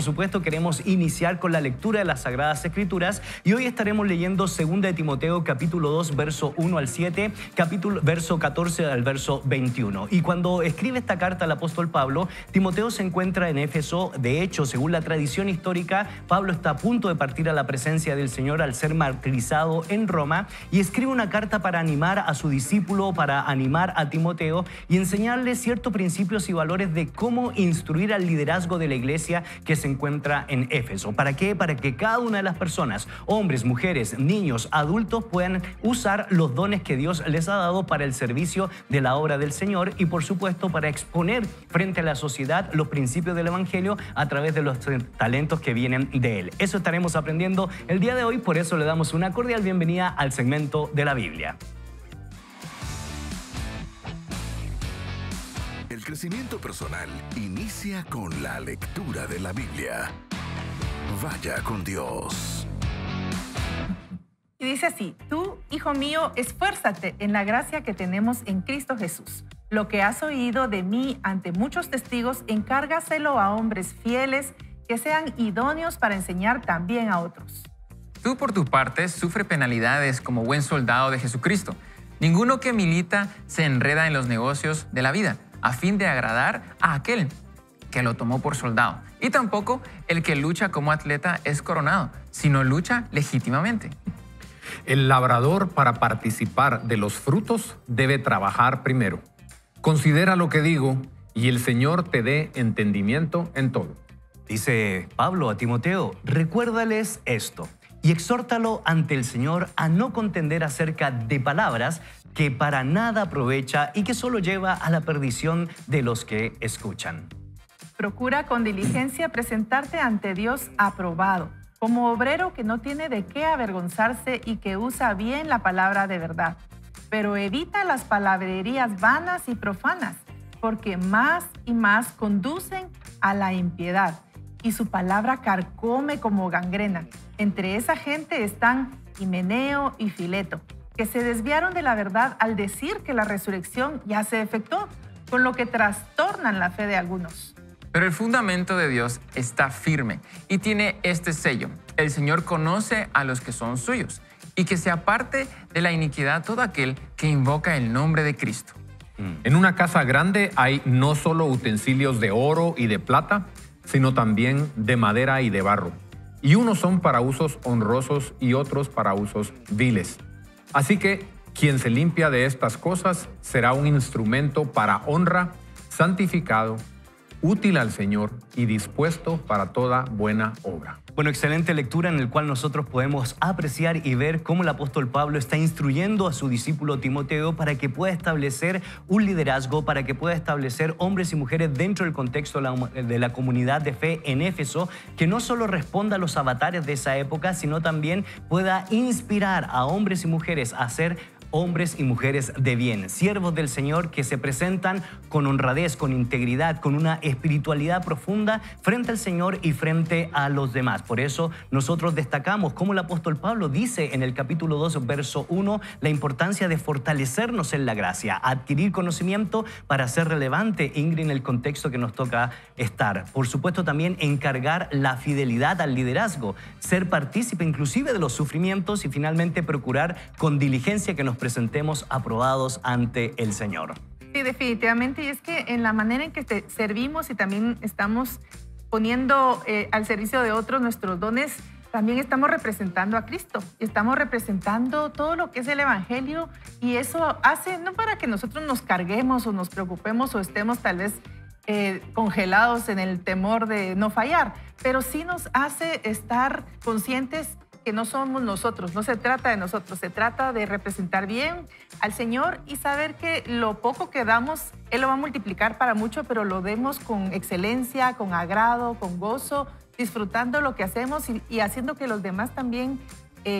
supuesto, queremos iniciar con la lectura de las Sagradas Escrituras y hoy estaremos leyendo 2 de Timoteo, capítulo 2, verso 1 al 7, verso 14 al verso 21. Y cuando escribe esta carta al apóstol Pablo, Timoteo se encuentra en Éfeso. De hecho, según la tradición histórica, Pablo está a punto de partir a la presencia del Señor al ser martirizado en Roma y escribe una carta para animar a su discípulo, para animar a Timoteo y enseñarle ciertos principios y valores de cómo instruir al liderazgo de la iglesia que se encuentra en Éfeso. ¿Para qué? Para que cada una de las personas, hombres, mujeres, niños, adultos, puedan usar los dones que Dios les ha dado para el servicio de la obra del Señor y, por supuesto, para exponer frente a la sociedad los principios del Evangelio a través de los talentos que vienen de Él. Eso estaremos aprendiendo el día de hoy, por eso le damos una cordial bienvenida al segmento de la Biblia. El crecimiento personal inicia con la lectura de la Biblia. Vaya con Dios. Y dice así: tú, hijo mío, esfuérzate en la gracia que tenemos en Cristo Jesús. Lo que has oído de mí ante muchos testigos, encárgaselo a hombres fieles que sean idóneos para enseñar también a otros. Tú, por tu parte, sufre penalidades como buen soldado de Jesucristo. Ninguno que milita se enreda en los negocios de la vida, a fin de agradar a aquel que lo tomó por soldado. Y tampoco el que lucha como atleta es coronado, sino lucha legítimamente. El labrador, para participar de los frutos, debe trabajar primero. Considera lo que digo, y el Señor te dé entendimiento en todo. Dice Pablo a Timoteo: recuérdales esto y exhórtalo ante el Señor a no contender acerca de palabras que para nada aprovecha y que solo lleva a la perdición de los que escuchan. Procura con diligencia presentarte ante Dios aprobado, como obrero que no tiene de qué avergonzarse y que usa bien la palabra de verdad. Pero evita las palabrerías vanas y profanas, porque más y más conducen a la impiedad, y su palabra carcome como gangrena. Entre esa gente están Himeneo y Fileto, que se desviaron de la verdad al decir que la resurrección ya se efectuó, con lo que trastornan la fe de algunos. Pero el fundamento de Dios está firme y tiene este sello: el Señor conoce a los que son suyos, y que se aparte de la iniquidad todo aquel que invoca el nombre de Cristo. En una casa grande hay no solo utensilios de oro y de plata, sino también de madera y de barro. Y unos son para usos honrosos y otros para usos viles. Así que quien se limpia de estas cosas será un instrumento para honra, santificado, útil al Señor y dispuesto para toda buena obra. Bueno, excelente lectura en el cual nosotros podemos apreciar y ver cómo el apóstol Pablo está instruyendo a su discípulo Timoteo para que pueda establecer un liderazgo, para que pueda establecer hombres y mujeres dentro del contexto de la comunidad de fe en Éfeso, que no solo responda a los avatares de esa época, sino también pueda inspirar a hombres y mujeres a ser hombres y mujeres de bien, siervos del Señor que se presentan con honradez, con integridad, con una espiritualidad profunda frente al Señor y frente a los demás. Por eso nosotros destacamos, como el apóstol Pablo dice en el capítulo 2, verso 1, la importancia de fortalecernos en la gracia, adquirir conocimiento para ser relevante, Ingrid, en el contexto que nos toca estar. Por supuesto, también encargar la fidelidad al liderazgo, ser partícipe inclusive de los sufrimientos y finalmente procurar con diligencia que nos presentemos aprobados ante el Señor. Sí, definitivamente. Y es que en la manera en que servimos y también estamos poniendo al servicio de otros nuestros dones, también estamos representando a Cristo. Estamos representando todo lo que es el Evangelio, y eso hace no para que nosotros nos carguemos o nos preocupemos o estemos tal vez congelados en el temor de no fallar, pero sí nos hace estar conscientes que no somos nosotros, no se trata de nosotros, se trata de representar bien al Señor y saber que lo poco que damos, Él lo va a multiplicar para mucho, pero lo demos con excelencia, con agrado, con gozo, disfrutando lo que hacemos y haciendo que los demás también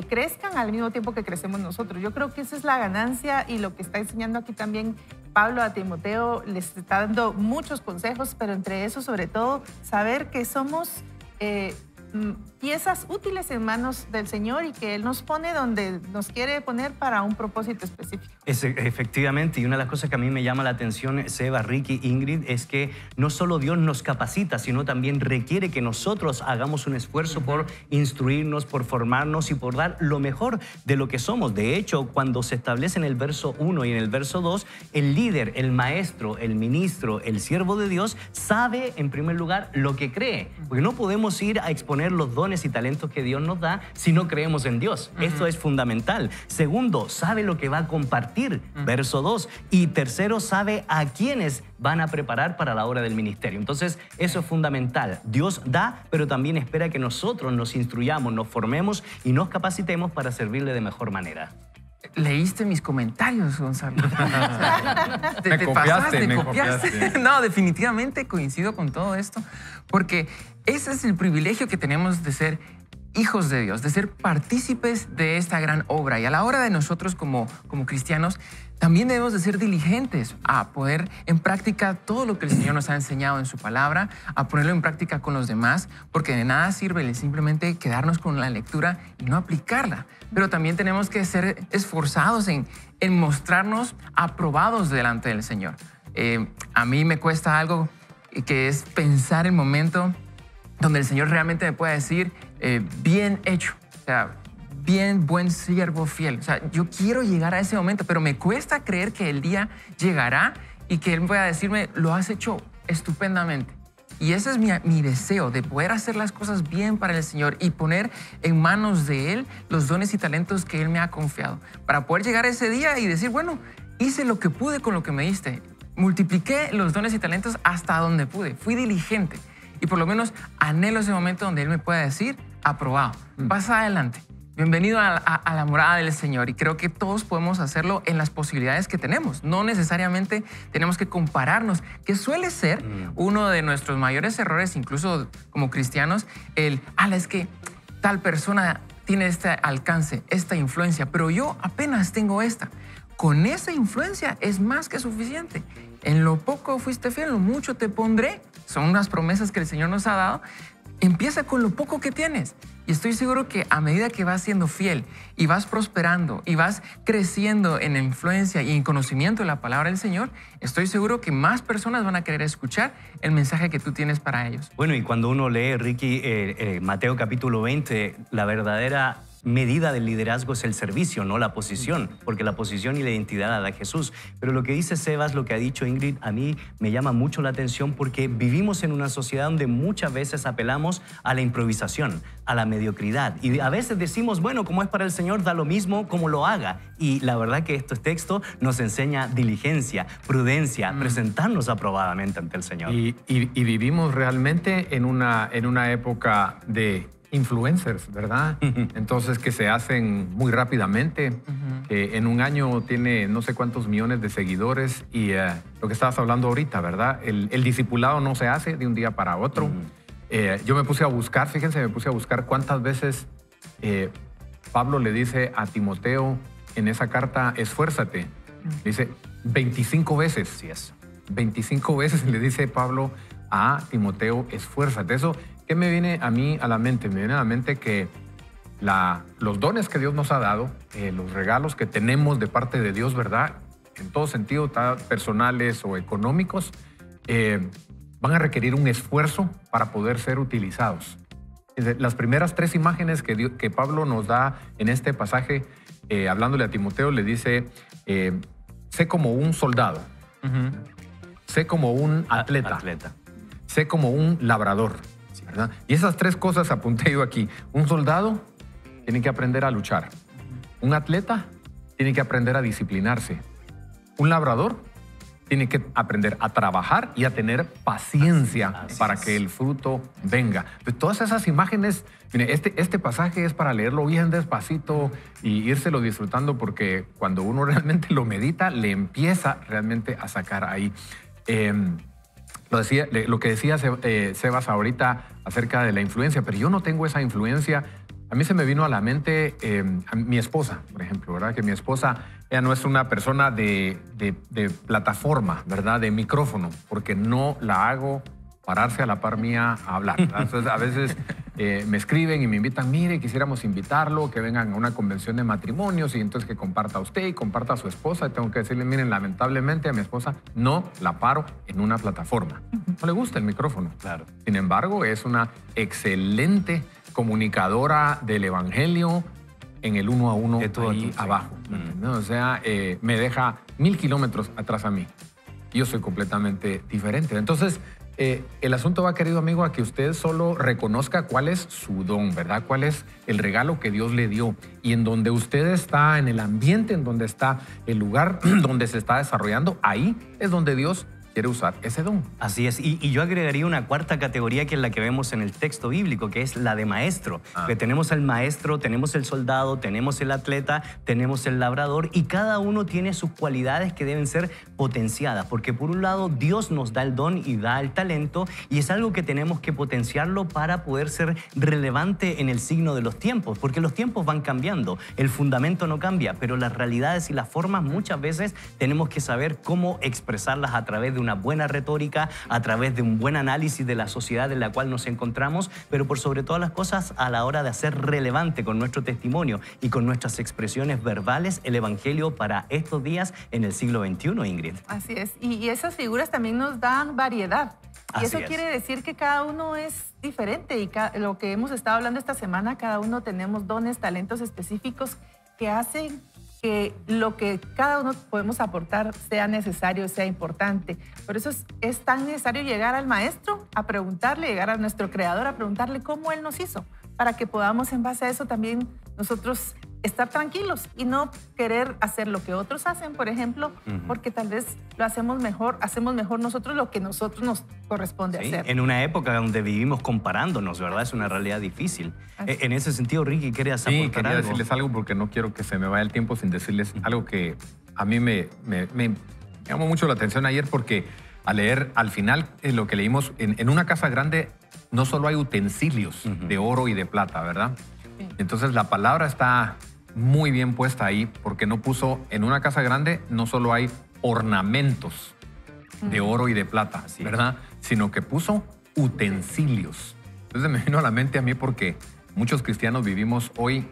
crezcan al mismo tiempo que crecemos nosotros. Yo creo que esa es la ganancia, y lo que está enseñando aquí también Pablo a Timoteo, les está dando muchos consejos, pero entre eso, sobre todo, saber que somos piezas útiles en manos del Señor y que Él nos pone donde nos quiere poner para un propósito específico. Efectivamente, y una de las cosas que a mí me llama la atención, Seba, Ricky, Ingrid, es que no solo Dios nos capacita, sino también requiere que nosotros hagamos un esfuerzo por instruirnos, por formarnos y por dar lo mejor de lo que somos. De hecho, cuando se establece en el verso 1 y en el verso 2, el líder, el maestro, el ministro, el siervo de Dios sabe en primer lugar lo que cree, porque no podemos ir a exponer los dones y talentos que Dios nos da si no creemos en Dios. Esto es fundamental. Segundo, sabe lo que va a compartir, verso 2. Y tercero, sabe a quiénes van a preparar para la obra del ministerio. Entonces, eso es fundamental. Dios da, pero también espera que nosotros nos instruyamos, nos formemos y nos capacitemos para servirle de mejor manera. Leíste mis comentarios, Gonzalo. Me copiaste. No, definitivamente coincido con todo esto, porque ese es el privilegio que tenemos de ser hijos de Dios, de ser partícipes de esta gran obra. Y a la hora de nosotros como cristianos, también debemos de ser diligentes a poner en práctica todo lo que el Señor nos ha enseñado en su palabra, a ponerlo en práctica con los demás, porque de nada sirve simplemente quedarnos con la lectura y no aplicarla. Pero también tenemos que ser esforzados en mostrarnos aprobados delante del Señor. A mí me cuesta algo que es pensar el momento donde el Señor realmente me pueda decir, bien hecho, o sea, bien, buen siervo fiel. O sea, yo quiero llegar a ese momento, pero me cuesta creer que el día llegará y que Él pueda decirme, lo has hecho estupendamente. Y ese es mi deseo, de poder hacer las cosas bien para el Señor y poner en manos de Él los dones y talentos que Él me ha confiado, para poder llegar a ese día y decir, bueno, hice lo que pude con lo que me diste. Multipliqué los dones y talentos hasta donde pude. Fui diligente. Y por lo menos anhelo ese momento donde Él me pueda decir, aprobado, pasa adelante. Bienvenido a la morada del Señor. Y creo que todos podemos hacerlo en las posibilidades que tenemos. No necesariamente tenemos que compararnos, que suele ser uno de nuestros mayores errores, incluso como cristianos, es que tal persona tiene este alcance, esta influencia, pero yo apenas tengo esta. Con esa influencia es más que suficiente. En lo poco fuiste fiel, en lo mucho te pondré. Son unas promesas que el Señor nos ha dado. Empieza con lo poco que tienes. Y estoy seguro que a medida que vas siendo fiel y vas prosperando y vas creciendo en influencia y en conocimiento de la palabra del Señor, estoy seguro que más personas van a querer escuchar el mensaje que tú tienes para ellos. Bueno, y cuando uno lee, Ricky, Mateo capítulo 20, la verdadera medida del liderazgo es el servicio, no la posición, porque la posición y la identidad la da Jesús. Pero lo que dice Sebas, lo que ha dicho Ingrid, a mí me llama mucho la atención porque vivimos en una sociedad donde muchas veces apelamos a la improvisación, a la mediocridad. Y a veces decimos, bueno, como es para el Señor, da lo mismo como lo haga. Y la verdad que este texto nos enseña diligencia, prudencia, presentarnos aprobadamente ante el Señor. Y vivimos realmente en una época de influencers, ¿verdad? Entonces, que se hacen muy rápidamente. En un año tiene no sé cuántos millones de seguidores y lo que estabas hablando ahorita, ¿verdad? El discipulado no se hace de un día para otro. Yo me puse a buscar, fíjense, cuántas veces Pablo le dice a Timoteo en esa carta, esfuérzate. Dice 25 veces. Así es. 25 veces le dice Pablo a Timoteo, esfuérzate. Eso, ¿qué me viene a mí a la mente? Me viene a la mente que los dones que Dios nos ha dado, los regalos que tenemos de parte de Dios, ¿verdad? En todo sentido, personales o económicos, van a requerir un esfuerzo para poder ser utilizados. Las primeras 3 imágenes que Pablo nos da en este pasaje, hablándole a Timoteo, le dice, sé como un soldado, sé como un atleta, sé como un labrador, ¿verdad? Y esas 3 cosas apunté yo aquí. Un soldado tiene que aprender a luchar. Un atleta tiene que aprender a disciplinarse. Un labrador tiene que aprender a trabajar y a tener paciencia para que el fruto venga. Pues todas esas imágenes, mire, este pasaje es para leerlo bien despacito y írselo disfrutando, porque cuando uno realmente lo medita, le empieza realmente a sacar ahí. Lo que decía Sebas ahorita acerca de la influencia, pero yo no tengo esa influencia. A mí se me vino a la mente a mi esposa, por ejemplo, ¿verdad? Que mi esposa, ella no es una persona de plataforma, ¿verdad? De micrófono, porque no la hago pararse a la par mía a hablar, ¿verdad? Entonces, a veces me escriben y me invitan, mire, quisiéramos invitarlo, que vengan a una convención de matrimonios y entonces que comparta usted y comparta a su esposa. Y tengo que decirle, miren, lamentablemente a mi esposa no la paro en una plataforma. No le gusta el micrófono. Claro. Sin embargo, es una excelente comunicadora del evangelio en el uno a uno ahí abajo. ¿No? O sea, me deja 1000 kilómetros atrás a mí. Yo soy completamente diferente. Entonces, el asunto va, querido amigo, a que usted solo reconozca cuál es su don, ¿verdad? Cuál es el regalo que Dios le dio. Y en donde usted está, en el ambiente, en donde está el lugar donde se está desarrollando, ahí es donde Dios quiere usar ese don. Así es. Y yo agregaría una cuarta categoría que es la que vemos en el texto bíblico, que es la de maestro. Que tenemos al maestro, tenemos el soldado, tenemos el atleta, tenemos el labrador y cada uno tiene sus cualidades que deben ser potenciadas. Porque por un lado Dios nos da el don y da el talento y es algo que tenemos que potenciarlo para poder ser relevante en el signo de los tiempos. Porque los tiempos van cambiando, el fundamento no cambia, pero las realidades y las formas muchas veces tenemos que saber cómo expresarlas a través de una buena retórica, a través de un buen análisis de la sociedad en la cual nos encontramos, pero por sobre todas las cosas a la hora de hacer relevante con nuestro testimonio y con nuestras expresiones verbales el evangelio para estos días en el siglo XXI, Ingrid. Así es. Y esas figuras también nos dan variedad. Y eso quiere decir que cada uno es diferente y lo que hemos estado hablando esta semana, cada uno tenemos dones, talentos específicos que hacen que lo que cada uno podemos aportar sea necesario, sea importante. Por eso es tan necesario llegar al maestro a preguntarle, llegar a nuestro creador a preguntarle cómo él nos hizo, para que podamos en base a eso también nosotros estar tranquilos y no querer hacer lo que otros hacen, por ejemplo, porque tal vez lo hacemos mejor nosotros lo que nosotros nos corresponde hacer. En una época donde vivimos comparándonos, ¿verdad? Es una realidad difícil. En ese sentido, Ricky, ¿querías aportar quería algo? decirles algo porque no quiero que se me vaya el tiempo sin decirles algo que a mí me llamó mucho la atención ayer porque al leer al final lo que leímos, en una casa grande no solo hay utensilios de oro y de plata, ¿verdad? Sí. Entonces la palabra está muy bien puesta ahí porque no puso en una casa grande no solo hay ornamentos de oro y de plata, ¿verdad? Sino que puso utensilios. Entonces me vino a la mente a mí porque muchos cristianos vivimos hoy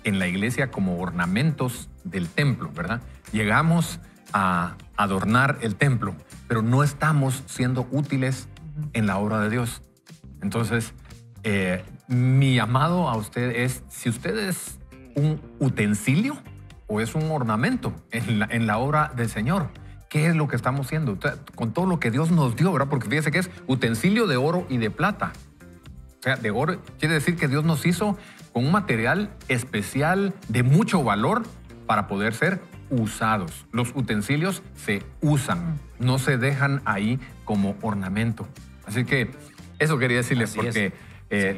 en la iglesia como ornamentos del templo, ¿verdad? Llegamos a adornar el templo, pero no estamos siendo útiles en la obra de Dios. Entonces, mi llamado a usted es, si usted es un utensilio o es un ornamento en la obra del Señor, ¿qué es lo que estamos haciendo? Con todo lo que Dios nos dio, ¿verdad? Porque fíjese que es utensilio de oro y de plata. O sea, de oro quiere decir que Dios nos hizo con un material especial de mucho valor para poder ser usados. Los utensilios se usan, no se dejan ahí como ornamento. Así que eso quería decirles porque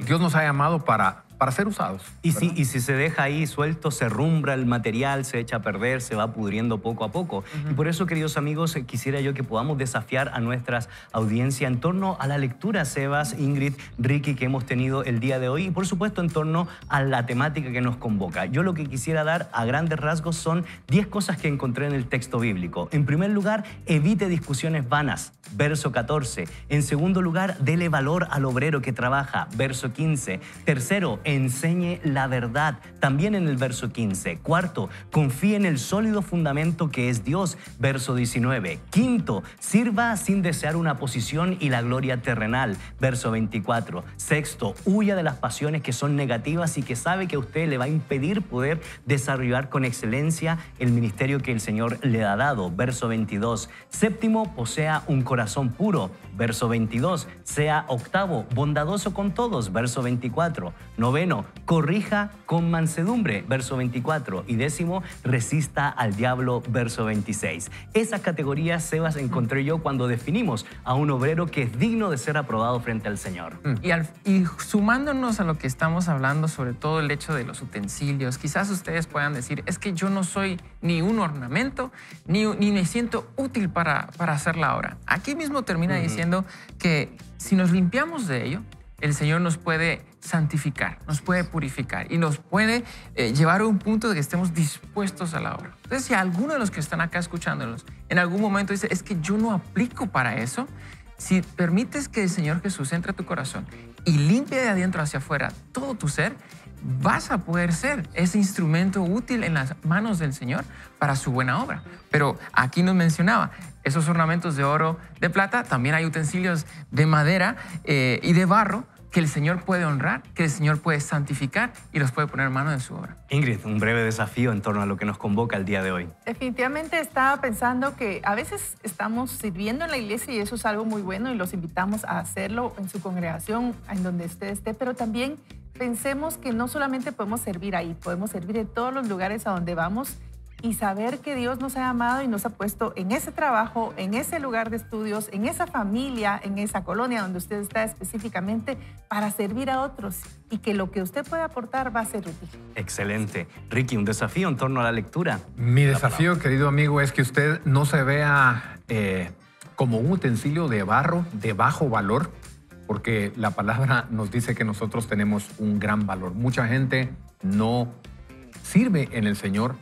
Dios nos ha llamado para ser usados. Y si se deja ahí suelto, se rumbra el material, se echa a perder, se va pudriendo poco a poco. Y por eso, queridos amigos, quisiera yo que podamos desafiar a nuestras audiencias en torno a la lectura, Sebas, Ingrid, Ricky, que hemos tenido el día de hoy y, por supuesto, en torno a la temática que nos convoca. Yo lo que quisiera dar a grandes rasgos son 10 cosas que encontré en el texto bíblico. En primer lugar, evite discusiones vanas, verso 14. En segundo lugar, dele valor al obrero que trabaja, verso 15. Tercero, enseñe la verdad, también en el verso 15. Cuarto, confíe en el sólido fundamento que es Dios, verso 19. Quinto, sirva sin desear una posición y la gloria terrenal, verso 24. Sexto, huya de las pasiones que son negativas y que sabe que a usted le va a impedir poder desarrollar con excelencia el ministerio que el Señor le ha dado, verso 22. Séptimo, posea un corazón puro, verso 22. Sea octavo, bondadoso con todos, verso 24. Noveno, corrija con mansedumbre, verso 24. Y décimo, resista al diablo, verso 26. Esas categorías, Sebas, encontré yo cuando definimos a un obrero que es digno de ser aprobado frente al Señor. Y sumándonos a lo que estamos hablando, sobre todo el hecho de los utensilios, quizás ustedes puedan decir, es que yo no soy ni un ornamento, ni me siento útil para hacer la obra. Aquí mismo termina diciendo que si nos limpiamos de ello, el Señor nos puede santificar, nos puede purificar y nos puede llevar a un punto de que estemos dispuestos a la obra. Entonces, si alguno de los que están acá escuchándonos en algún momento dice, es que yo no aplico para eso, si permites que el Señor Jesús entre a tu corazón y limpia de adentro hacia afuera todo tu ser, vas a poder ser ese instrumento útil en las manos del Señor para su buena obra. Pero aquí nos mencionaba esos ornamentos de oro, de plata, también hay utensilios de madera y de barro que el Señor puede honrar, que el Señor puede santificar y los puede poner en manos de su obra. Ingrid, un breve desafío en torno a lo que nos convoca el día de hoy. Definitivamente estaba pensando que a veces estamos sirviendo en la iglesia y eso es algo muy bueno y los invitamos a hacerlo en su congregación, en donde usted esté, pero también pensemos que no solamente podemos servir ahí, podemos servir en todos los lugares a donde vamos y saber que Dios nos ha amado y nos ha puesto en ese trabajo, en ese lugar de estudios, en esa familia, en esa colonia donde usted está específicamente para servir a otros y que lo que usted puede aportar va a ser útil. Excelente. Ricky, un desafío en torno a la lectura. Mi desafío, querido amigo, es que usted no se vea como un utensilio de barro de bajo valor, porque la palabra nos dice que nosotros tenemos un gran valor. Mucha gente no sirve en el Señor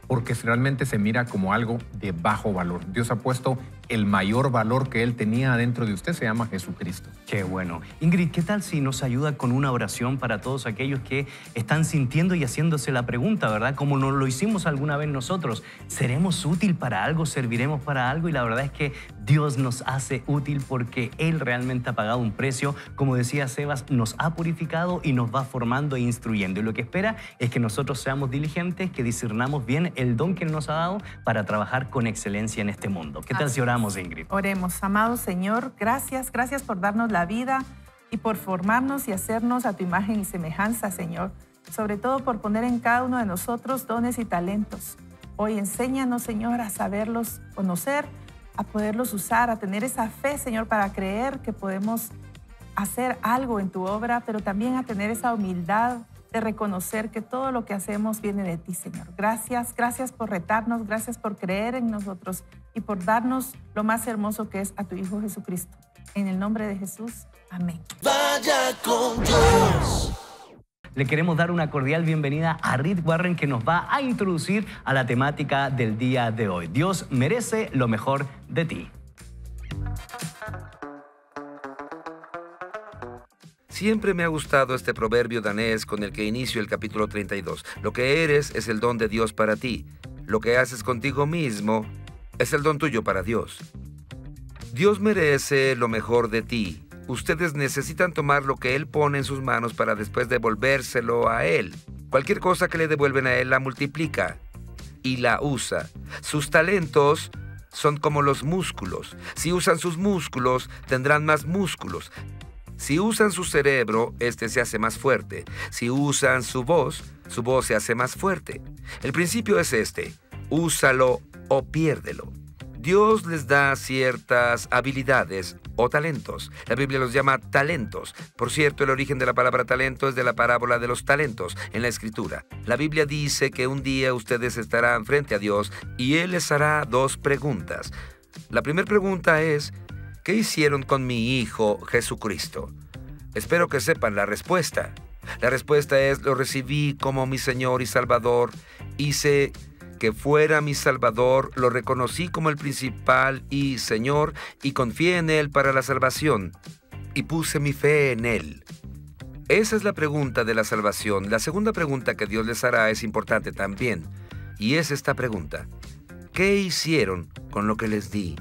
porque realmente se mira como algo de bajo valor. Dios ha puesto el mayor valor que Él tenía dentro de usted, se llama Jesucristo. Qué bueno. Ingrid, ¿qué tal si nos ayuda con una oración para todos aquellos que están sintiendo y haciéndose la pregunta, ¿verdad? Como nos lo hicimos alguna vez nosotros. ¿Seremos útil para algo? ¿Serviremos para algo? Y la verdad es que Dios nos hace útil porque Él realmente ha pagado un precio. Como decía Sebas, nos ha purificado y nos va formando e instruyendo. Y lo que espera es que nosotros seamos diligentes, que discernamos bien el don que nos ha dado para trabajar con excelencia en este mundo. ¿Qué tal si oramos, Ingrid? Oremos. Amado Señor, gracias por darnos la vida y por formarnos y hacernos a tu imagen y semejanza, Señor. Sobre todo por poner en cada uno de nosotros dones y talentos. Hoy enséñanos, Señor, a saberlos conocer, a poderlos usar, a tener esa fe, Señor, para creer que podemos hacer algo en tu obra, pero también a tener esa humildad de reconocer que todo lo que hacemos viene de ti, Señor. Gracias por retarnos, gracias por creer en nosotros y por darnos lo más hermoso que es a tu Hijo Jesucristo. En el nombre de Jesús, amén. Vaya con Dios. Le queremos dar una cordial bienvenida a Rick Warren, que nos va a introducir a la temática del día de hoy. Dios merece lo mejor de ti. Siempre me ha gustado este proverbio danés con el que inicio el capítulo 32. Lo que eres es el don de Dios para ti. Lo que haces contigo mismo es el don tuyo para Dios. Dios merece lo mejor de ti. Ustedes necesitan tomar lo que Él pone en sus manos para después devolvérselo a Él. Cualquier cosa que le devuelven a Él la multiplica y la usa. Sus talentos son como los músculos. Si usan sus músculos, tendrán más músculos. Si usan su cerebro, este se hace más fuerte. Si usan su voz se hace más fuerte. El principio es este: úsalo o piérdelo. Dios les da ciertas habilidades o talentos. La Biblia los llama talentos. Por cierto, el origen de la palabra talento es de la parábola de los talentos en la Escritura. La Biblia dice que un día ustedes estarán frente a Dios y Él les hará dos preguntas. La primera pregunta es: ¿qué hicieron con mi Hijo Jesucristo? Espero que sepan la respuesta. La respuesta es: lo recibí como mi Señor y Salvador. Hice que fuera mi Salvador, lo reconocí como el principal y Señor y confié en Él para la salvación y puse mi fe en Él. Esa es la pregunta de la salvación. La segunda pregunta que Dios les hará es importante también, y es esta pregunta: ¿qué hicieron con lo que les di?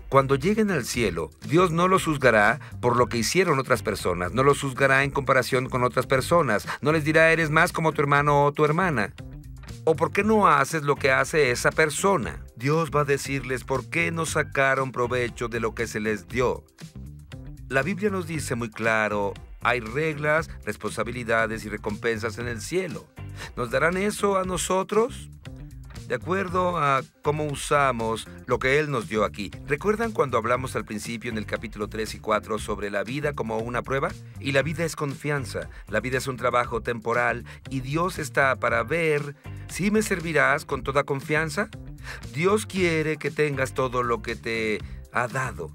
Cuando lleguen al cielo, Dios no los juzgará por lo que hicieron otras personas, no los juzgará en comparación con otras personas, no les dirá eres más como tu hermano o tu hermana, o por qué no haces lo que hace esa persona. Dios va a decirles por qué no sacaron provecho de lo que se les dio. La Biblia nos dice muy claro, hay reglas, responsabilidades y recompensas en el cielo. ¿Nos darán eso a nosotros? De acuerdo a cómo usamos lo que Él nos dio aquí. ¿Recuerdan cuando hablamos al principio en el capítulo 3 y 4 sobre la vida como una prueba? Y la vida es confianza, la vida es un trabajo temporal y Dios está para ver si me servirás con toda confianza. Dios quiere que tengas todo lo que te ha dado.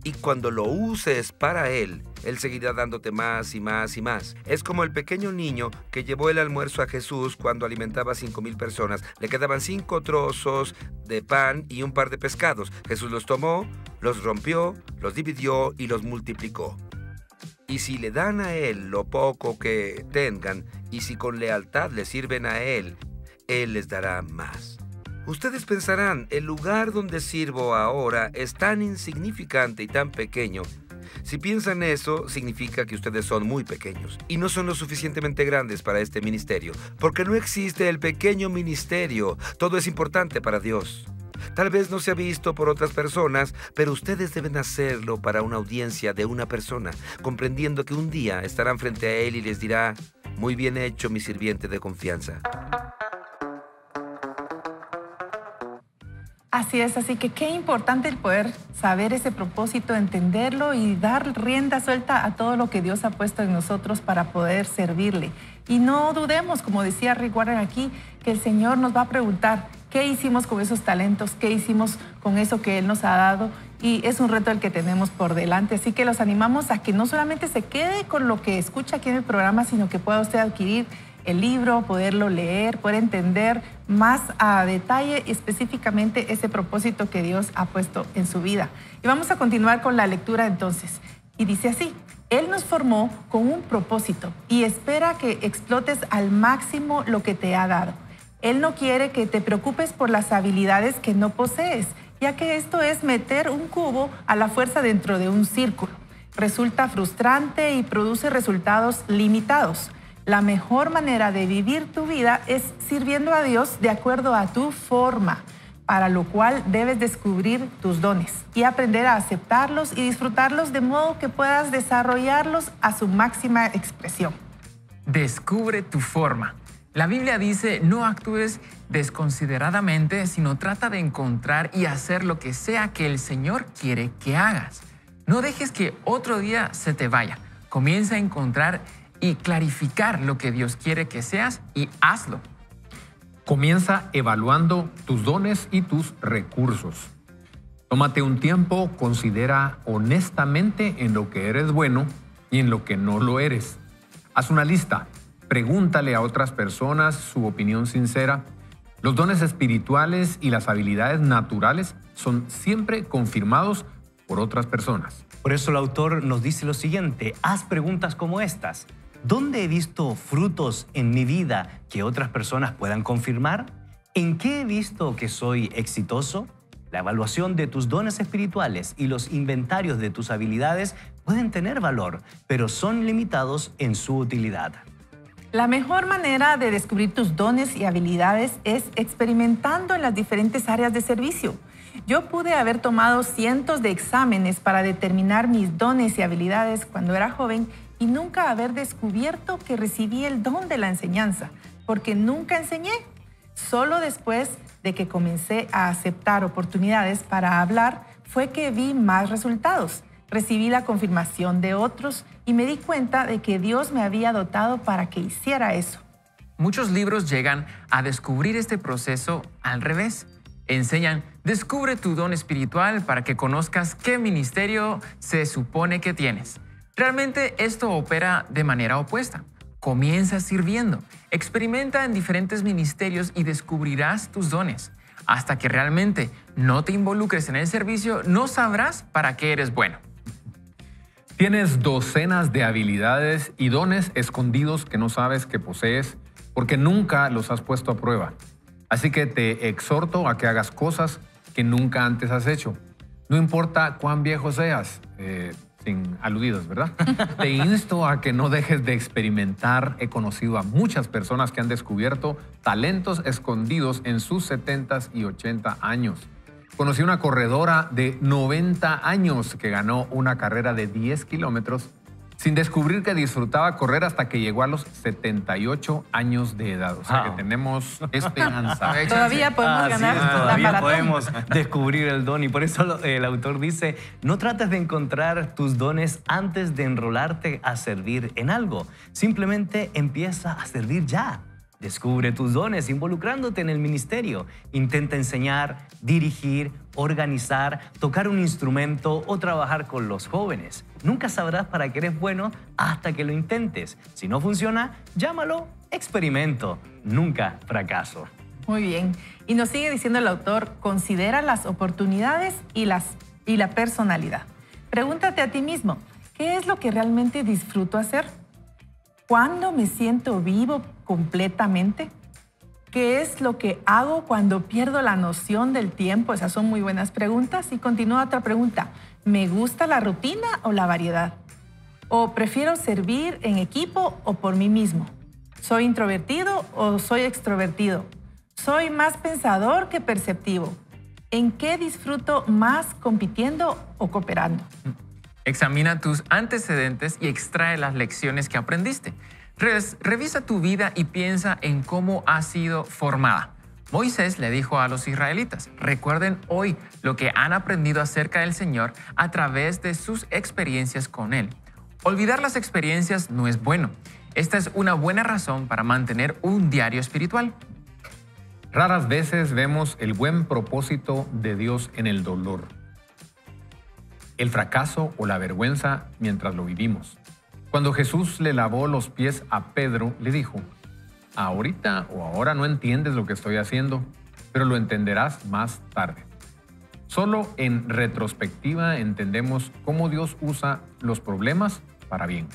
Y cuando lo uses para Él, Él seguirá dándote más y más y más. Es como el pequeño niño que llevó el almuerzo a Jesús cuando alimentaba a 5,000 personas. Le quedaban 5 trozos de pan y un par de pescados. Jesús los tomó, los rompió, los dividió y los multiplicó. Y si le dan a Él lo poco que tengan, y si con lealtad le sirven a Él, Él les dará más. Ustedes pensarán, el lugar donde sirvo ahora es tan insignificante y tan pequeño. Si piensan eso, significa que ustedes son muy pequeños y no son lo suficientemente grandes para este ministerio, porque no existe el pequeño ministerio. Todo es importante para Dios. Tal vez no se ha visto por otras personas, pero ustedes deben hacerlo para una audiencia de una persona, comprendiendo que un día estarán frente a Él y les dirá: muy bien hecho, mi sirviente de confianza. Así es, así que qué importante el poder saber ese propósito, entenderlo y dar rienda suelta a todo lo que Dios ha puesto en nosotros para poder servirle. Y no dudemos, como decía Rick Warren aquí, que el Señor nos va a preguntar qué hicimos con esos talentos, qué hicimos con eso que Él nos ha dado. Y es un reto el que tenemos por delante. Así que los animamos a que no solamente se quede con lo que escucha aquí en el programa, sino que pueda usted adquirir el libro, poderlo leer, poder entender más a detalle específicamente ese propósito que Dios ha puesto en su vida. Y vamos a continuar con la lectura entonces. Y dice así: Él nos formó con un propósito y espera que explotes al máximo lo que te ha dado. Él no quiere que te preocupes por las habilidades que no posees, ya que esto es meter un cubo a la fuerza dentro de un círculo. Resulta frustrante y produce resultados limitados. La mejor manera de vivir tu vida es sirviendo a Dios de acuerdo a tu forma, para lo cual debes descubrir tus dones y aprender a aceptarlos y disfrutarlos de modo que puedas desarrollarlos a su máxima expresión. Descubre tu forma. La Biblia dice: no actúes desconsideradamente, sino trata de encontrar y hacer lo que sea que el Señor quiere que hagas. No dejes que otro día se te vaya. Comienza a encontrar y clarificar lo que Dios quiere que seas y hazlo. Comienza evaluando tus dones y tus recursos. Tómate un tiempo, considera honestamente en lo que eres bueno y en lo que no lo eres. Haz una lista, pregúntale a otras personas su opinión sincera. Los dones espirituales y las habilidades naturales son siempre confirmados por otras personas. Por eso el autor nos dice lo siguiente: haz preguntas como estas. ¿Dónde he visto frutos en mi vida que otras personas puedan confirmar? ¿En qué he visto que soy exitoso? La evaluación de tus dones espirituales y los inventarios de tus habilidades pueden tener valor, pero son limitados en su utilidad. La mejor manera de descubrir tus dones y habilidades es experimentando en las diferentes áreas de servicio. Yo pude haber tomado cientos de exámenes para determinar mis dones y habilidades cuando era joven y nunca haber descubierto que recibí el don de la enseñanza, porque nunca enseñé. Solo después de que comencé a aceptar oportunidades para hablar fue que vi más resultados. Recibí la confirmación de otros y me di cuenta de que Dios me había dotado para que hiciera eso. Muchos libros llegan a descubrir este proceso al revés. Enseñan: descubre tu don espiritual para que conozcas qué ministerio se supone que tienes. Realmente esto opera de manera opuesta. Comienza sirviendo, experimenta en diferentes ministerios y descubrirás tus dones. Hasta que realmente no te involucres en el servicio, no sabrás para qué eres bueno. Tienes docenas de habilidades y dones escondidos que no sabes que posees porque nunca los has puesto a prueba. Así que te exhorto a que hagas cosas que nunca antes has hecho. No importa cuán viejo seas, sin aludidos, ¿verdad? Te insto a que no dejes de experimentar. He conocido a muchas personas que han descubierto talentos escondidos en sus 70s y 80 años. Conocí una corredora de 90 años que ganó una carrera de 10 kilómetros sin descubrir que disfrutaba correr hasta que llegó a los 78 años de edad. O sea que tenemos esperanza. Todavía podemos ganar la todavía maratón. podemos descubrir el don y por eso el autor dice: no trates de encontrar tus dones antes de enrolarte a servir en algo. Simplemente empieza a servir ya. Descubre tus dones involucrándote en el ministerio. Intenta enseñar, dirigir, organizar, tocar un instrumento o trabajar con los jóvenes. Nunca sabrás para qué eres bueno hasta que lo intentes. Si no funciona, llámalo experimento, nunca fracaso. Muy bien. Y nos sigue diciendo el autor: considera las oportunidades y la personalidad. Pregúntate a ti mismo: ¿Qué es lo que realmente disfruto hacer? ¿Cuándo me siento vivo completamente? ¿Qué es lo que hago cuando pierdo la noción del tiempo? Esas son muy buenas preguntas. Y continúa otra pregunta. ¿Me gusta la rutina o la variedad? ¿O prefiero servir en equipo o por mí mismo? ¿Soy introvertido o soy extrovertido? ¿Soy más pensador que perceptivo? ¿En qué disfruto más, compitiendo o cooperando? Examina tus antecedentes y extrae las lecciones que aprendiste. Revisa tu vida y piensa en cómo ha sido formada. Moisés le dijo a los israelitas, recuerden hoy lo que han aprendido acerca del Señor a través de sus experiencias con Él. Olvidar las experiencias no es bueno. Esta es una buena razón para mantener un diario espiritual. Raras veces vemos el buen propósito de Dios en el dolor, el fracaso o la vergüenza mientras lo vivimos. Cuando Jesús le lavó los pies a Pedro, le dijo, ahorita o ahora no entiendes lo que estoy haciendo, pero lo entenderás más tarde. Solo en retrospectiva entendemos cómo Dios usa los problemas para bien.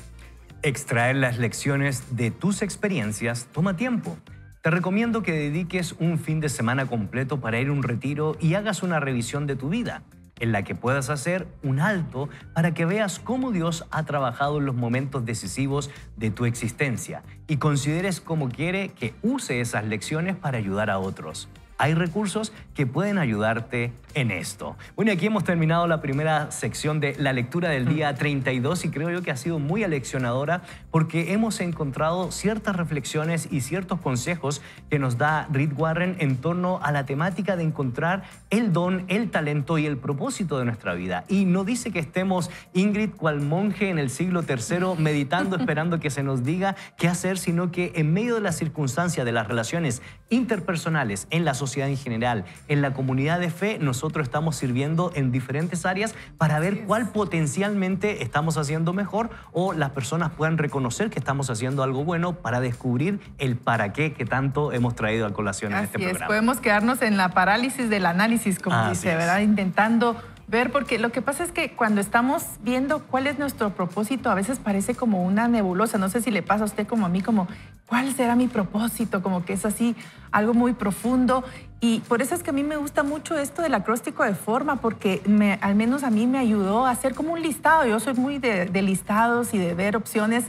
Extraer las lecciones de tus experiencias toma tiempo. Te recomiendo que dediques un fin de semana completo para ir a un retiro y hagas una revisión de tu vida, en la que puedas hacer un alto para que veas cómo Dios ha trabajado en los momentos decisivos de tu existencia y consideres cómo quiere que use esas lecciones para ayudar a otros. Hay recursos que pueden ayudarte en esto. Bueno, y aquí hemos terminado la primera sección de la lectura del día 32 y creo yo que ha sido muy aleccionadora porque hemos encontrado ciertas reflexiones y ciertos consejos que nos da Rick Warren en torno a la temática de encontrar el don, el talento y el propósito de nuestra vida. Y no dice que estemos, Ingrid, cual monje en el siglo III, meditando, esperando que se nos diga qué hacer, sino que en medio de las circunstancias de las relaciones interpersonales, en la sociedad en general, en la comunidad de fe, nosotros estamos sirviendo en diferentes áreas para ver cuál potencialmente estamos haciendo mejor o las personas puedan reconocer que estamos haciendo algo bueno para descubrir el para qué que tanto hemos traído a colación en este programa. Podemos quedarnos en la parálisis del análisis, como dice, ¿verdad? Intentando ver, porque lo que pasa es que cuando estamos viendo cuál es nuestro propósito, a veces parece como una nebulosa. No sé si le pasa a usted como a mí, como, ¿cuál será mi propósito? Como que es así, algo muy profundo. Y por eso es que a mí me gusta mucho esto del acróstico de forma, porque al menos a mí me ayudó a hacer como un listado. Yo soy muy de listados y de ver opciones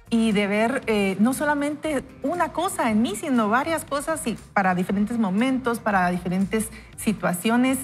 y de ver no solamente una cosa en mí, sino varias cosas y para diferentes momentos, para diferentes situaciones.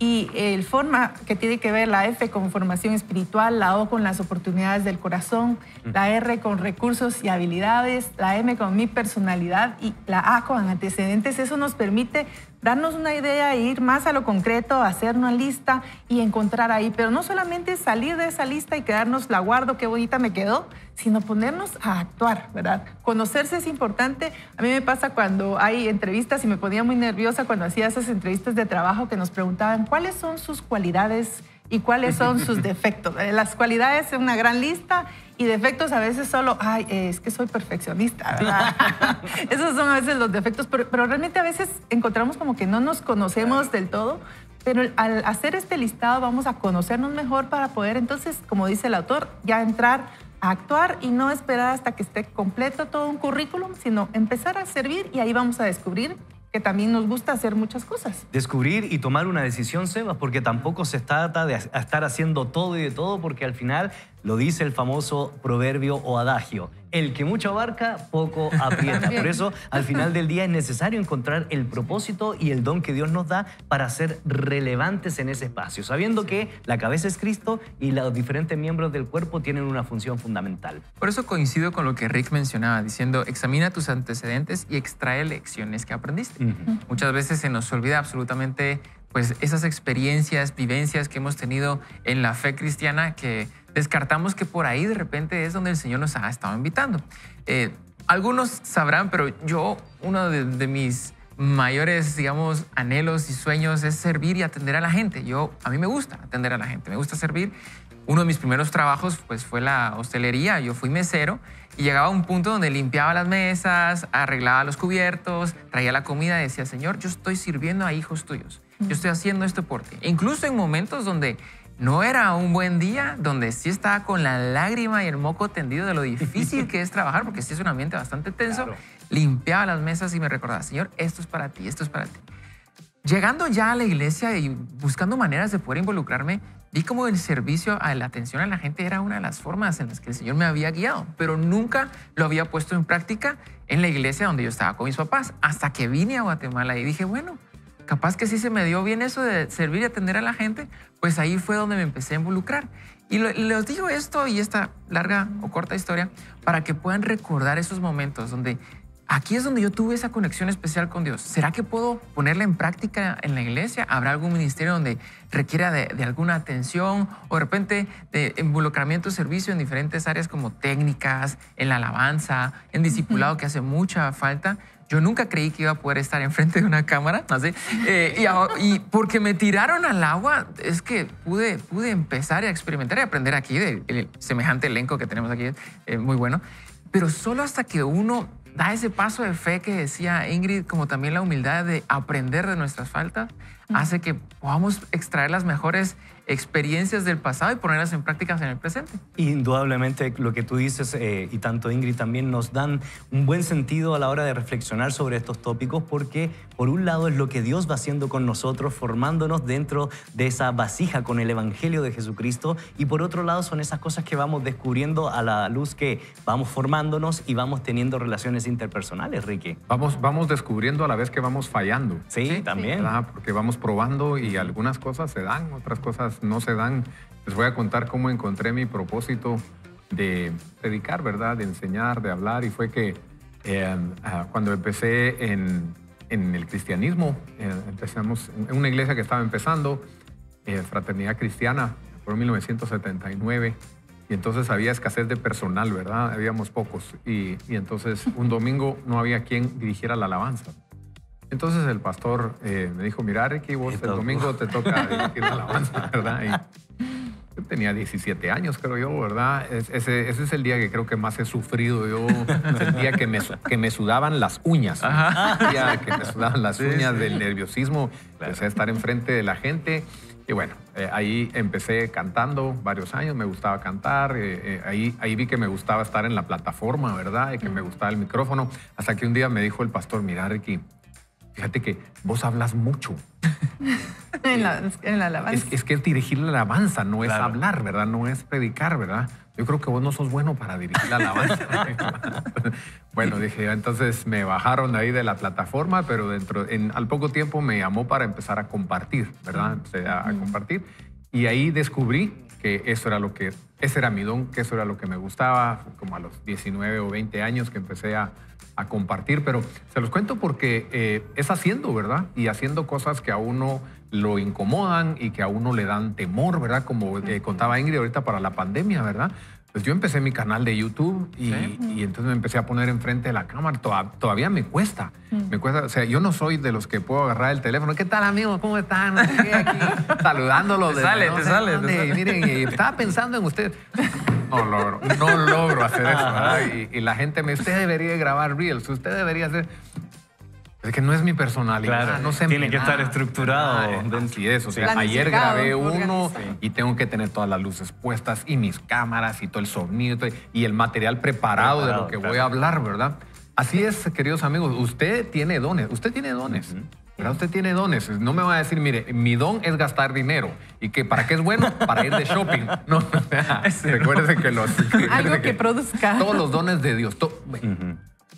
Y el forma que tiene que ver la F con formación espiritual, la O con las oportunidades del corazón, la R con recursos y habilidades, la M con mi personalidad y la A con antecedentes. Eso nos permite darnos una idea e ir más a lo concreto, hacer una lista y encontrar ahí. Pero no solamente salir de esa lista y quedarnos, la guardo, qué bonita me quedó, sino ponernos a actuar, ¿verdad? Conocerse es importante. A mí me pasa cuando hay entrevistas y me ponía muy nerviosa cuando hacía esas entrevistas de trabajo que nos preguntaban cuáles son sus cualidades y cuáles son sus defectos. Las cualidades es una gran lista y defectos a veces solo, es que soy perfeccionista, ¿verdad? Esos son a veces los defectos, pero realmente a veces encontramos como que no nos conocemos del todo, pero al hacer este listado vamos a conocernos mejor para poder entonces, como dice el autor, ya entrar a actuar y no esperar hasta que esté completo todo un currículum, sino empezar a servir y ahí vamos a descubrir que también nos gusta hacer muchas cosas. Descubrir y tomar una decisión, Sebas, porque tampoco se trata de estar haciendo todo y de todo, porque al final lo dice el famoso proverbio o adagio, el que mucho abarca, poco aprieta. Por eso, al final del día es necesario encontrar el propósito y el don que Dios nos da para ser relevantes en ese espacio, sabiendo que la cabeza es Cristo y los diferentes miembros del cuerpo tienen una función fundamental. Por eso coincido con lo que Rick mencionaba, diciendo, examina tus antecedentes y extrae lecciones que aprendiste. Muchas veces se nos olvida absolutamente pues, esas experiencias, vivencias que hemos tenido en la fe cristiana que descartamos que por ahí de repente es donde el Señor nos ha estado invitando. Algunos sabrán, pero yo, uno de mis mayores, digamos, anhelos y sueños es servir y atender a la gente. A mí me gusta atender a la gente, me gusta servir. Uno de mis primeros trabajos pues, fue la hostelería. Yo fui mesero y llegaba a un punto donde limpiaba las mesas, arreglaba los cubiertos, traía la comida y decía, Señor, yo estoy sirviendo a hijos tuyos. Yo estoy haciendo esto por ti. E incluso en momentos donde no era un buen día, donde sí estaba con la lágrima y el moco tendido de lo difícil que es trabajar, porque sí es un ambiente bastante tenso. Claro. Limpiaba las mesas y me recordaba, Señor, esto es para ti, esto es para ti. Llegando ya a la iglesia y buscando maneras de poder involucrarme, vi como el servicio a la atención a la gente era una de las formas en las que el Señor me había guiado, pero nunca lo había puesto en práctica en la iglesia donde yo estaba con mis papás, hasta que vine a Guatemala y dije, bueno, capaz que sí se me dio bien eso de servir y atender a la gente, pues ahí fue donde me empecé a involucrar. Y les digo esto y esta larga o corta historia para que puedan recordar esos momentos donde aquí es donde yo tuve esa conexión especial con Dios. ¿Será que puedo ponerla en práctica en la iglesia? ¿Habrá algún ministerio donde requiera de alguna atención o de repente de involucramiento, servicio en diferentes áreas como técnicas, en la alabanza, en discipulado que hace mucha falta? Yo nunca creí que iba a poder estar enfrente de una cámara, así. Y porque me tiraron al agua, es que pude empezar a experimentar y aprender aquí del semejante elenco que tenemos aquí, muy bueno. Pero solo hasta que uno da ese paso de fe que decía Ingrid, como también la humildad de aprender de nuestras faltas, hace que podamos extraer las mejores experiencias del pasado y ponerlas en prácticas en el presente. Indudablemente lo que tú dices y tanto Ingrid también nos dan un buen sentido a la hora de reflexionar sobre estos tópicos, porque por un lado es lo que Dios va haciendo con nosotros, formándonos dentro de esa vasija con el Evangelio de Jesucristo, y por otro lado son esas cosas que vamos descubriendo a la luz que vamos formándonos y vamos teniendo relaciones interpersonales, Ricky. Vamos descubriendo a la vez que vamos fallando. Sí, también. ¿Verdad? Porque vamos probando y algunas cosas se dan, otras cosas no se dan. Les voy a contar cómo encontré mi propósito de predicar, ¿verdad? De enseñar, de hablar. Y fue que cuando empecé en el cristianismo, empezamos en una iglesia que estaba empezando, Fraternidad Cristiana, por 1979. Y entonces había escasez de personal, ¿verdad? Habíamos pocos. Y entonces un domingo no había quien dirigiera la alabanza. Entonces el pastor me dijo, mira, Ricky, vos el domingo te toca dirigir la alabanza, ¿verdad? Y yo tenía 17 años, creo yo, ¿verdad? Ese es el día que creo que más he sufrido. Yo sentía que me sudaban las uñas. Sentía que me sudaban las uñas del nerviosismo. Empecé a estar enfrente de la gente. Y bueno, ahí empecé cantando varios años, me gustaba cantar, ahí vi que me gustaba estar en la plataforma, ¿verdad? Y que me gustaba el micrófono. Hasta que un día me dijo el pastor, mira, Ricky, fíjate que vos hablas mucho. en la alabanza. Es que es dirigir la alabanza, no es Claro. hablar, ¿verdad? No es predicar, ¿verdad? Yo creo que vos no sos bueno para dirigir la alabanza. Bueno, dije, entonces me bajaron ahí de la plataforma, pero al poco tiempo me llamó para empezar a compartir, ¿verdad? Empecé a compartir y ahí descubrí que ese era mi don, que eso era lo que me gustaba, como a los 19 o 20 años que empecé a compartir, pero se los cuento porque es haciendo, ¿verdad? Y haciendo cosas que a uno lo incomodan y que a uno le dan temor, ¿verdad? Como contaba Ingrid ahorita para la pandemia, ¿verdad? Pues yo empecé mi canal de YouTube y entonces me empecé a poner enfrente de la cámara. Todavía me cuesta. Me cuesta. O sea, yo no soy de los que puedo agarrar el teléfono. ¿Qué tal, amigos? ¿Cómo están? No sé qué, aquí, saludándolos. Te sale. Y miren, estaba pensando en usted. No logro hacer eso, ¿verdad? Y la gente me dice, usted debería grabar Reels, usted debería hacer... Es que no es mi personalidad, Claro, no se tiene me que da. estar estructurado. Así es, o sea, ayer Planificado, grabé uno organizado. y tengo que tener todas las luces puestas y mis cámaras y todo el sonido y el material preparado de lo que voy a hablar, ¿verdad? Así es, queridos amigos, usted tiene dones, ¿verdad? Usted tiene dones. No me va a decir, mire, mi don es gastar dinero. ¿Y que para qué es bueno? Para ir de shopping. No, recuérdense que Algo que produzca. todos los dones de Dios,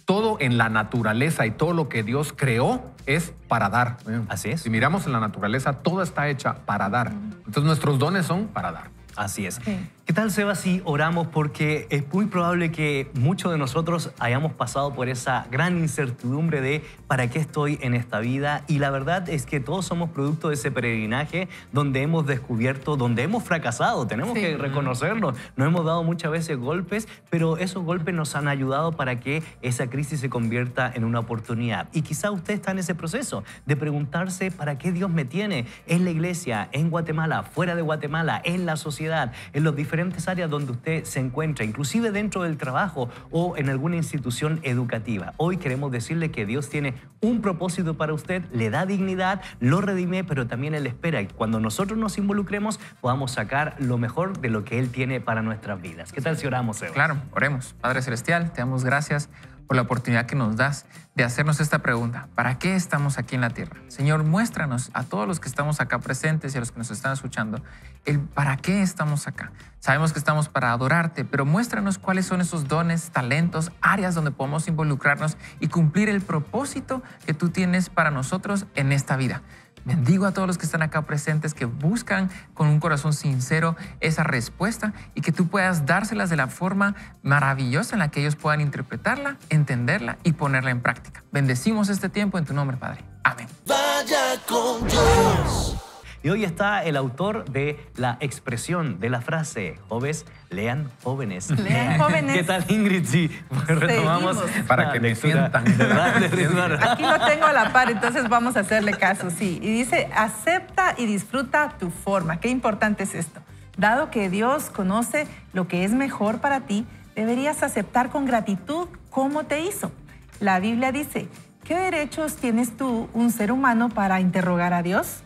todo en la naturaleza y todo lo que Dios creó es para dar. Así es. Si miramos en la naturaleza, todo está hecha para dar. Entonces nuestros dones son para dar. Así es. Sí. ¿Qué tal, Seba, si oramos? Porque es muy probable que muchos de nosotros hayamos pasado por esa gran incertidumbre de ¿para qué estoy en esta vida? Y la verdad es que todos somos producto de ese peregrinaje donde hemos descubierto, donde hemos fracasado. Tenemos que reconocerlo. Nos hemos dado muchas veces golpes, pero esos golpes nos han ayudado para que esa crisis se convierta en una oportunidad. Y quizá usted está en ese proceso de preguntarse ¿para qué Dios me tiene en la iglesia, en Guatemala, fuera de Guatemala, en la sociedad, en los diferentes diferentes áreas donde usted se encuentra, inclusive dentro del trabajo o en alguna institución educativa. Hoy queremos decirle que Dios tiene un propósito para usted, le da dignidad, lo redime, pero también Él espera que cuando nosotros nos involucremos podamos sacar lo mejor de lo que Él tiene para nuestras vidas. ¿Qué tal si oramos, Sebas? Claro, oremos. Padre Celestial, te damos gracias por la oportunidad que nos das de hacernos esta pregunta. ¿Para qué estamos aquí en la tierra? Señor, muéstranos a todos los que estamos acá presentes y a los que nos están escuchando el para qué estamos acá. Sabemos que estamos para adorarte, pero muéstranos cuáles son esos dones, talentos, áreas donde podemos involucrarnos y cumplir el propósito que tú tienes para nosotros en esta vida. Bendigo a todos los que están acá presentes, que buscan con un corazón sincero esa respuesta y que tú puedas dárselas de la forma maravillosa en la que ellos puedan interpretarla, entenderla y ponerla en práctica. Bendecimos este tiempo en tu nombre, Padre. Amén. Vaya con Dios. Y hoy está el autor de la expresión de la frase: jóvenes, lean jóvenes. Lean jóvenes. ¿Qué tal, Ingrid? Sí, retomamos Seguimos. Para que me lectura. sientan. Aquí lo tengo a la par, entonces vamos a hacerle caso, sí. Y dice, acepta y disfruta tu forma. Qué importante es esto. Dado que Dios conoce lo que es mejor para ti, deberías aceptar con gratitud cómo te hizo. La Biblia dice, ¿qué derechos tienes tú, un ser humano, para interrogar a Dios?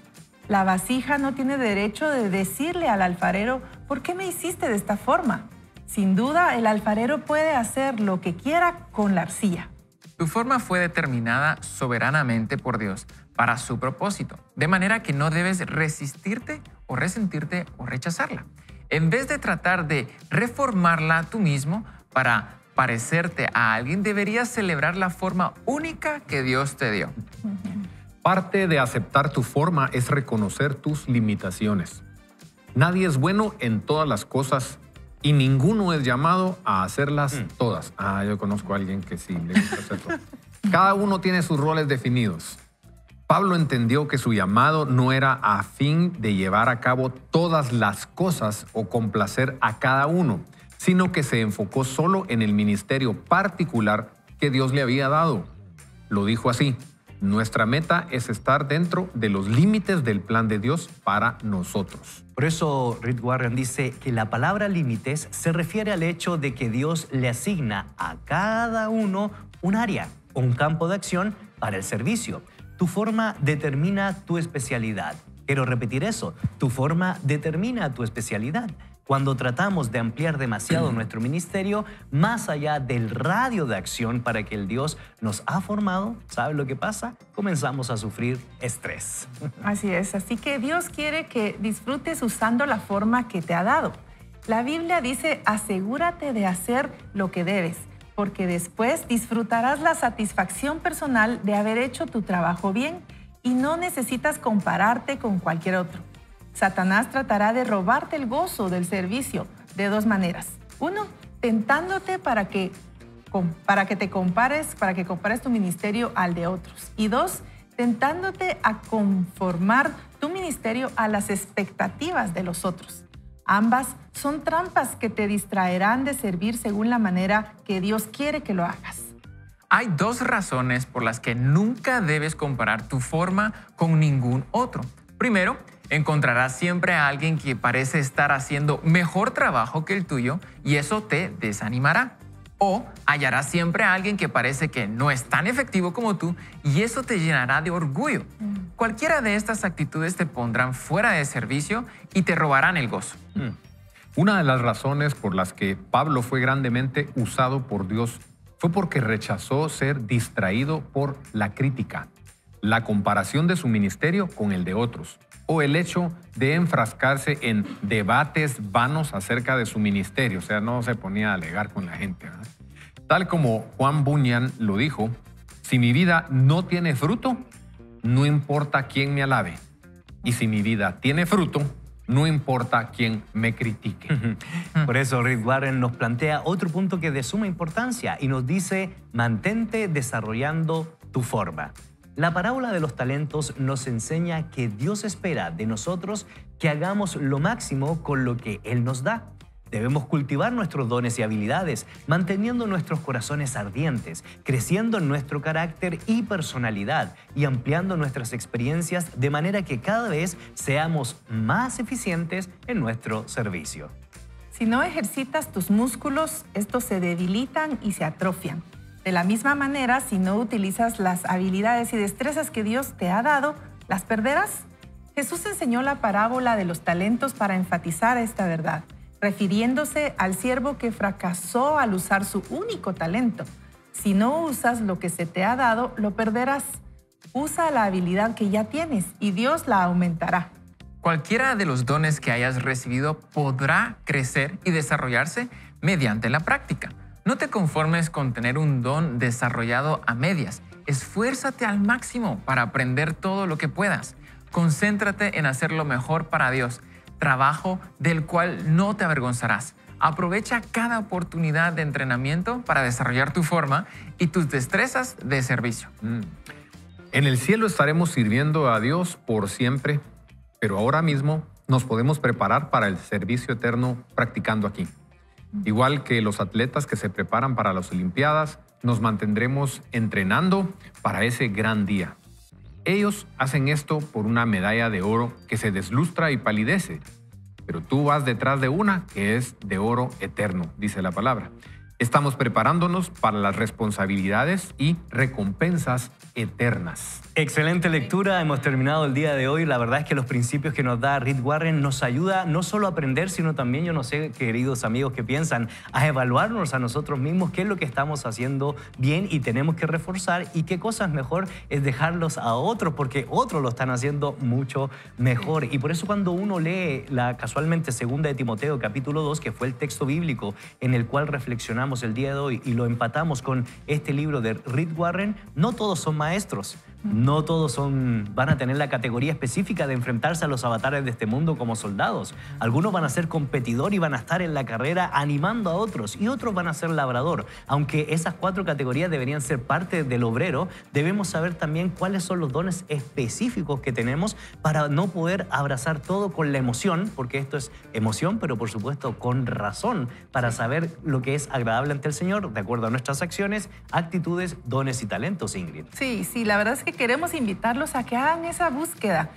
La vasija no tiene derecho de decirle al alfarero, ¿por qué me hiciste de esta forma? Sin duda, el alfarero puede hacer lo que quiera con la arcilla. Tu forma fue determinada soberanamente por Dios para su propósito, de manera que no debes resistirte o resentirte o rechazarla. En vez de tratar de reformarla tú mismo para parecerte a alguien, deberías celebrar la forma única que Dios te dio. Parte de aceptar tu forma es reconocer tus limitaciones. Nadie es bueno en todas las cosas y ninguno es llamado a hacerlas todas. Yo conozco a alguien que sí le gusta hacerlo. Cada uno tiene sus roles definidos. Pablo entendió que su llamado no era a fin de llevar a cabo todas las cosas o complacer a cada uno, sino que se enfocó solo en el ministerio particular que Dios le había dado. Lo dijo así: nuestra meta es estar dentro de los límites del plan de Dios para nosotros. Por eso Rick Warren dice que la palabra límites se refiere al hecho de que Dios le asigna a cada uno un área o un campo de acción para el servicio. Tu forma determina tu especialidad. Quiero repetir eso, tu forma determina tu especialidad. Cuando tratamos de ampliar demasiado nuestro ministerio, más allá del radio de acción para que el Dios nos ha formado, ¿sabes lo que pasa? Comenzamos a sufrir estrés. Así es, así que Dios quiere que disfrutes usando la forma que te ha dado. La Biblia dice, asegúrate de hacer lo que debes, porque después disfrutarás la satisfacción personal de haber hecho tu trabajo bien y no necesitas compararte con cualquier otro. Satanás tratará de robarte el gozo del servicio de dos maneras. Uno, tentándote para que compares tu ministerio al de otros. Y dos, tentándote a conformar tu ministerio a las expectativas de los otros. Ambas son trampas que te distraerán de servir según la manera que Dios quiere que lo hagas. Hay dos razones por las que nunca debes comparar tu forma con ningún otro. Primero, encontrarás siempre a alguien que parece estar haciendo mejor trabajo que el tuyo y eso te desanimará. O hallarás siempre a alguien que parece que no es tan efectivo como tú y eso te llenará de orgullo. Cualquiera de estas actitudes te pondrán fuera de servicio y te robarán el gozo. Una de las razones por las que Pablo fue grandemente usado por Dios fue porque rechazó ser distraído por la crítica, la comparación de su ministerio con el de otros, o el hecho de enfrascarse en debates vanos acerca de su ministerio. O sea, no se ponía a alegar con la gente, ¿verdad? Tal como Juan Bunyan lo dijo, si mi vida no tiene fruto, no importa quién me alabe. Y si mi vida tiene fruto, no importa quién me critique. Por eso Rick Warren nos plantea otro punto que es de suma importancia y nos dice, mantente desarrollando tu forma. La parábola de los talentos nos enseña que Dios espera de nosotros que hagamos lo máximo con lo que Él nos da. Debemos cultivar nuestros dones y habilidades, manteniendo nuestros corazones ardientes, creciendo en nuestro carácter y personalidad y ampliando nuestras experiencias de manera que cada vez seamos más eficientes en nuestro servicio. Si no ejercitas tus músculos, estos se debilitan y se atrofian. De la misma manera, si no utilizas las habilidades y destrezas que Dios te ha dado, las perderás. Jesús enseñó la parábola de los talentos para enfatizar esta verdad, refiriéndose al siervo que fracasó al usar su único talento. Si no usas lo que se te ha dado, lo perderás. Usa la habilidad que ya tienes y Dios la aumentará. Cualquiera de los dones que hayas recibido podrá crecer y desarrollarse mediante la práctica. No te conformes con tener un don desarrollado a medias. Esfuérzate al máximo para aprender todo lo que puedas. Concéntrate en hacer lo mejor para Dios, trabajo del cual no te avergonzarás. Aprovecha cada oportunidad de entrenamiento para desarrollar tu forma y tus destrezas de servicio. En el cielo estaremos sirviendo a Dios por siempre, pero ahora mismo nos podemos preparar para el servicio eterno practicando aquí. Igual que los atletas que se preparan para las Olimpiadas, nos mantendremos entrenando para ese gran día. Ellos hacen esto por una medalla de oro que se deslustra y palidece, pero tú vas detrás de una que es de oro eterno, dice la palabra. Estamos preparándonos para las responsabilidades y recompensas eternas. Excelente lectura, hemos terminado el día de hoy. La verdad es que los principios que nos da Rick Warren nos ayuda no solo a aprender, sino también, yo no sé, queridos amigos que piensan, a evaluarnos a nosotros mismos qué es lo que estamos haciendo bien y tenemos que reforzar y qué cosas mejor es dejarlos a otros porque otros lo están haciendo mucho mejor. Y por eso cuando uno lee casualmente 2 de Timoteo capítulo 2, que fue el texto bíblico en el cual reflexionamos el día de hoy y lo empatamos con este libro de Rick Warren, no todos son maestros. No todos van a tener la categoría específica de enfrentarse a los avatares de este mundo como soldados. Algunos van a ser competidor y van a estar en la carrera animando a otros y otros van a ser labrador. Aunque esas 4 categorías deberían ser parte del obrero, debemos saber también cuáles son los dones específicos que tenemos para no poder abrazar todo con la emoción, porque esto es emoción, pero por supuesto con razón, para saber lo que es agradable ante el Señor, de acuerdo a nuestras acciones, actitudes, dones y talentos, Ingrid. Sí, la verdad es que queremos invitarlos a que hagan esa búsqueda.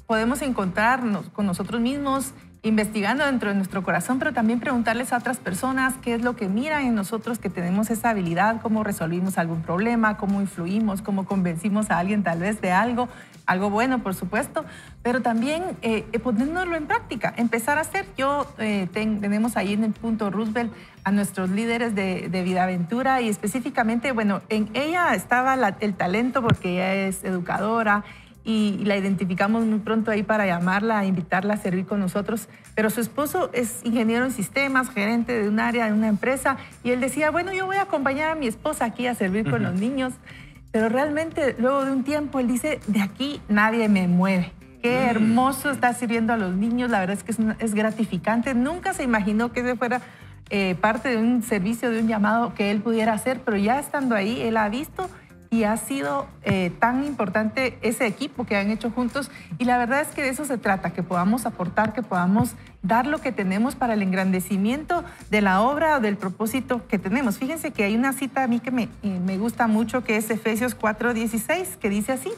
Podemos encontrarnos con nosotros mismos, investigando dentro de nuestro corazón, pero también preguntarles a otras personas qué es lo que miran en nosotros que tenemos esa habilidad, cómo resolvimos algún problema, cómo influimos, cómo convencimos a alguien tal vez de algo bueno, por supuesto, pero también poniéndolo en práctica, empezar a hacer. Tenemos ahí en el punto Roosevelt a nuestros líderes de Vidaventura y específicamente, bueno, en ella estaba el talento porque ella es educadora y la identificamos muy pronto ahí para llamarla, invitarla a servir con nosotros, pero su esposo es ingeniero en sistemas, gerente de un área de una empresa y él decía, bueno, yo voy a acompañar a mi esposa aquí a servir con los niños. Pero realmente, luego de un tiempo, él dice, de aquí nadie me mueve. Qué hermoso estar sirviendo a los niños. La verdad es que es gratificante. Nunca se imaginó que ese fuera parte de un servicio, de un llamado que él pudiera hacer, pero ya estando ahí, él ha visto y ha sido tan importante ese equipo que han hecho juntos. Y la verdad es que de eso se trata, que podamos aportar, que podamos dar lo que tenemos para el engrandecimiento de la obra o del propósito que tenemos. Fíjense que hay una cita a mí que me gusta mucho, que es Efesios 4:16, que dice así,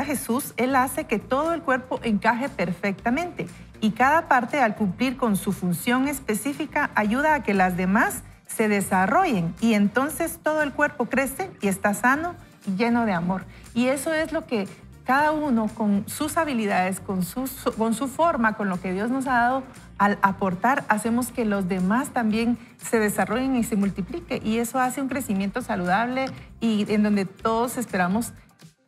Jesús, Él hace que todo el cuerpo encaje perfectamente y cada parte al cumplir con su función específica ayuda a que las demás se desarrollen y entonces todo el cuerpo crece y está sano y lleno de amor. Y eso es lo que cada uno con sus habilidades, con su forma, con lo que Dios nos ha dado, al aportar, hacemos que los demás también se desarrollen y se multipliquen. Y eso hace un crecimiento saludable y en donde todos esperamos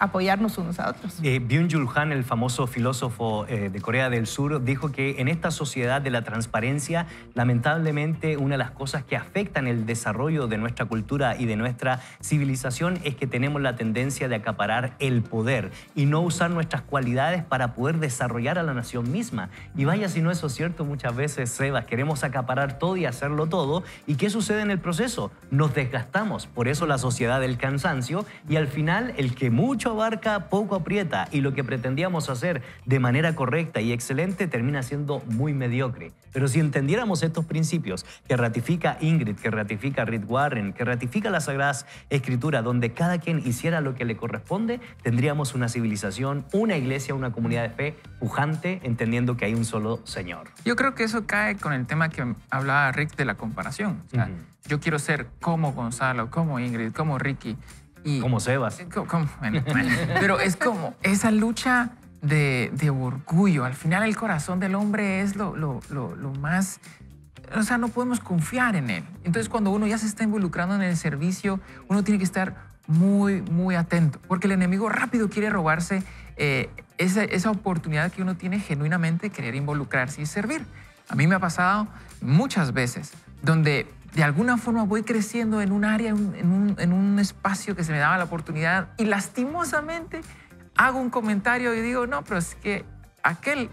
apoyarnos unos a otros. Byung-Chul Han, el famoso filósofo de Corea del Sur, dijo que en esta sociedad de la transparencia, lamentablemente, una de las cosas que afectan el desarrollo de nuestra cultura y de nuestra civilización es que tenemos la tendencia de acaparar el poder y no usar nuestras cualidades para poder desarrollar a la nación misma. Y vaya si no eso es cierto, muchas veces, Sebas, queremos acaparar todo y hacerlo todo. ¿Y qué sucede en el proceso? Nos desgastamos. Por eso la sociedad del cansancio y al final el que mucho mucho abarca, poco aprieta, y lo que pretendíamos hacer de manera correcta y excelente termina siendo muy mediocre. Pero si entendiéramos estos principios que ratifica Ingrid, que ratifica Rick Warren, que ratifica las Sagradas Escrituras, donde cada quien hiciera lo que le corresponde, tendríamos una civilización, una iglesia, una comunidad de fe pujante, entendiendo que hay un solo Señor. Yo creo que eso cae con el tema que hablaba Rick de la comparación. O sea, yo quiero ser como Gonzalo, como Ingrid, como Ricky. Y Como Sebas. Bueno, pero es como esa lucha de orgullo. Al final el corazón del hombre es lo más... O sea, no podemos confiar en él. Entonces, cuando uno ya se está involucrando en el servicio, uno tiene que estar muy, muy atento, porque el enemigo rápido quiere robarse esa oportunidad que uno tiene genuinamente de querer involucrarse y servir. A mí me ha pasado muchas veces donde de alguna forma voy creciendo en un área, en un espacio que se me daba la oportunidad y lastimosamente hago un comentario y digo, no, pero es que aquel,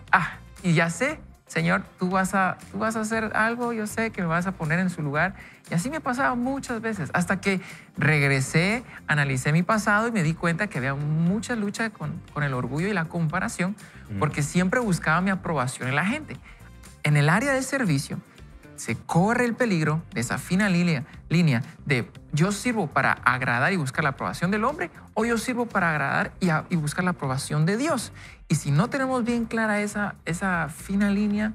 y ya sé, Señor, tú vas a hacer algo, yo sé que me vas a poner en su lugar. Y así me pasaba muchas veces, hasta que regresé, analicé mi pasado y me di cuenta que había mucha lucha con el orgullo y la comparación, porque siempre buscaba mi aprobación en la gente. En el área del servicio se corre el peligro de esa fina línea de yo sirvo para agradar y buscar la aprobación del hombre o yo sirvo para agradar y buscar la aprobación de Dios. Y si no tenemos bien clara esa fina línea,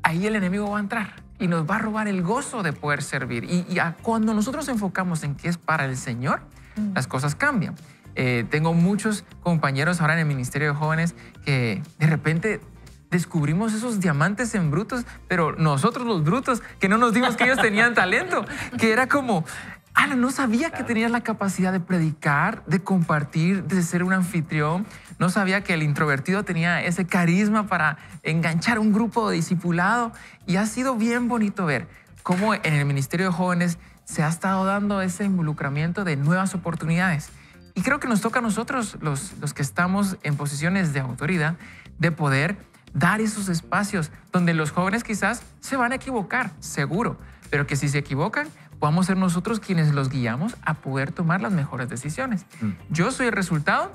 ahí el enemigo va a entrar y nos va a robar el gozo de poder servir. Cuando nosotros enfocamos en que es para el Señor, las cosas cambian. Tengo muchos compañeros ahora en el Ministerio de Jóvenes que de repente descubrimos esos diamantes en brutos, pero nosotros los brutos, que no nos dimos que ellos tenían talento, que era como, no sabía que tenías la capacidad de predicar, de compartir, de ser un anfitrión. No sabía que el introvertido tenía ese carisma para enganchar un grupo de discipulado. Y ha sido bien bonito ver cómo en el Ministerio de Jóvenes se ha estado dando ese involucramiento de nuevas oportunidades. Y creo que nos toca a nosotros, los que estamos en posiciones de autoridad, de poder dar esos espacios donde los jóvenes quizás se van a equivocar, seguro, pero que si se equivocan, podamos ser nosotros quienes los guiamos a poder tomar las mejores decisiones. Yo soy el resultado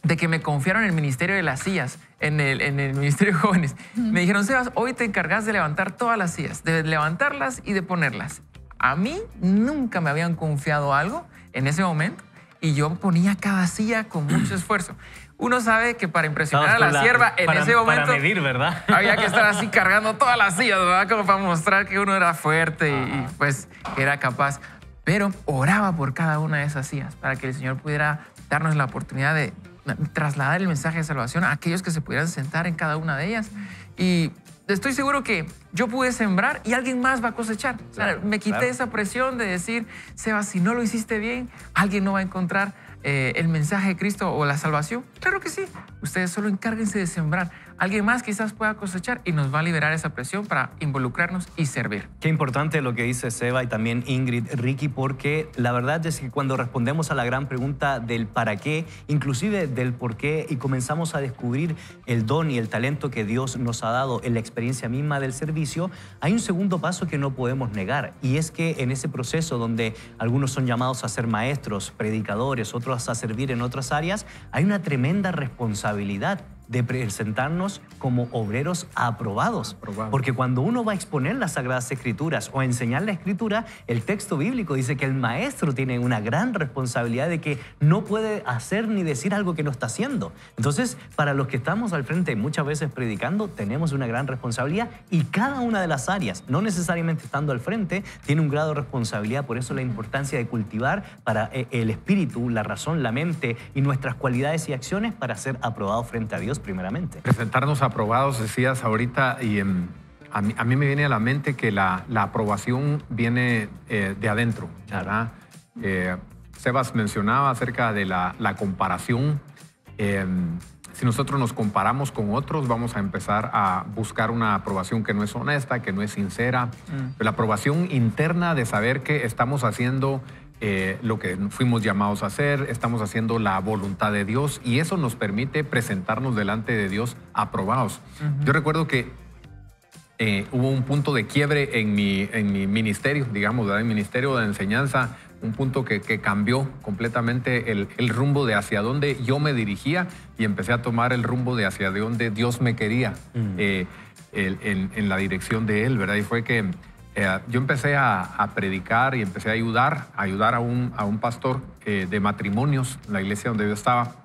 de que me confiaron en el Ministerio de las Sillas, en el Ministerio de Jóvenes. Me dijeron, Sebas, hoy te encargas de levantar todas las sillas, de levantarlas y de ponerlas. A mí nunca me habían confiado algo en ese momento y yo ponía cada silla con mucho esfuerzo. Uno sabe que para impresionar a la sierva en ese momento... Para medir, ¿verdad? Había que estar así cargando todas las sillas, ¿verdad? Como para mostrar que uno era fuerte y pues era capaz. Pero oraba por cada una de esas sillas para que el Señor pudiera darnos la oportunidad de trasladar el mensaje de salvación a aquellos que se pudieran sentar en cada una de ellas. Y estoy seguro que yo pude sembrar y alguien más va a cosechar. Claro, me quité esa presión de decir, Sebas, si no lo hiciste bien, alguien no va a encontrar el mensaje de Cristo o la salvación. Claro que sí. Ustedes solo encárguense de sembrar. Alguien más quizás pueda cosechar y nos va a liberar esa presión para involucrarnos y servir. Qué importante lo que dice Seba y también Ingrid, Ricky, porque la verdad es que cuando respondemos a la gran pregunta del para qué, inclusive del por qué, y comenzamos a descubrir el don y el talento que Dios nos ha dado en la experiencia misma del servicio, hay un segundo paso que no podemos negar, y es que en ese proceso donde algunos son llamados a ser maestros, predicadores, otros a servir en otras áreas, hay una tremenda responsabilidad de presentarnos como obreros aprobados. Porque cuando uno va a exponer las Sagradas Escrituras o a enseñar la Escritura, el texto bíblico dice que el maestro tiene una gran responsabilidad de que no puede hacer ni decir algo que no está haciendo. Entonces, para los que estamos al frente muchas veces predicando, tenemos una gran responsabilidad y cada una de las áreas, no necesariamente estando al frente, tiene un grado de responsabilidad. Por eso la importancia de cultivar para el espíritu, la razón, la mente y nuestras cualidades y acciones para ser aprobados frente a Dios primeramente. Presentarnos aprobados, decías ahorita, y a mí me viene a la mente que la aprobación viene de adentro, ¿verdad? Sebas mencionaba acerca de la comparación. Si nosotros nos comparamos con otros, vamos a empezar a buscar una aprobación que no es honesta, que no es sincera. La aprobación interna de saber que estamos haciendo lo que fuimos llamados a hacer, estamos haciendo la voluntad de Dios y eso nos permite presentarnos delante de Dios aprobados. Yo recuerdo que hubo un punto de quiebre en mi ministerio, digamos, ¿verdad? En mi ministerio de enseñanza, un punto que cambió completamente el rumbo de hacia dónde yo me dirigía y empecé a tomar el rumbo de hacia dónde Dios me quería en la dirección de Él, ¿verdad? Y fue que yo empecé a predicar y empecé a ayudar a un pastor de matrimonios en la iglesia donde yo estaba.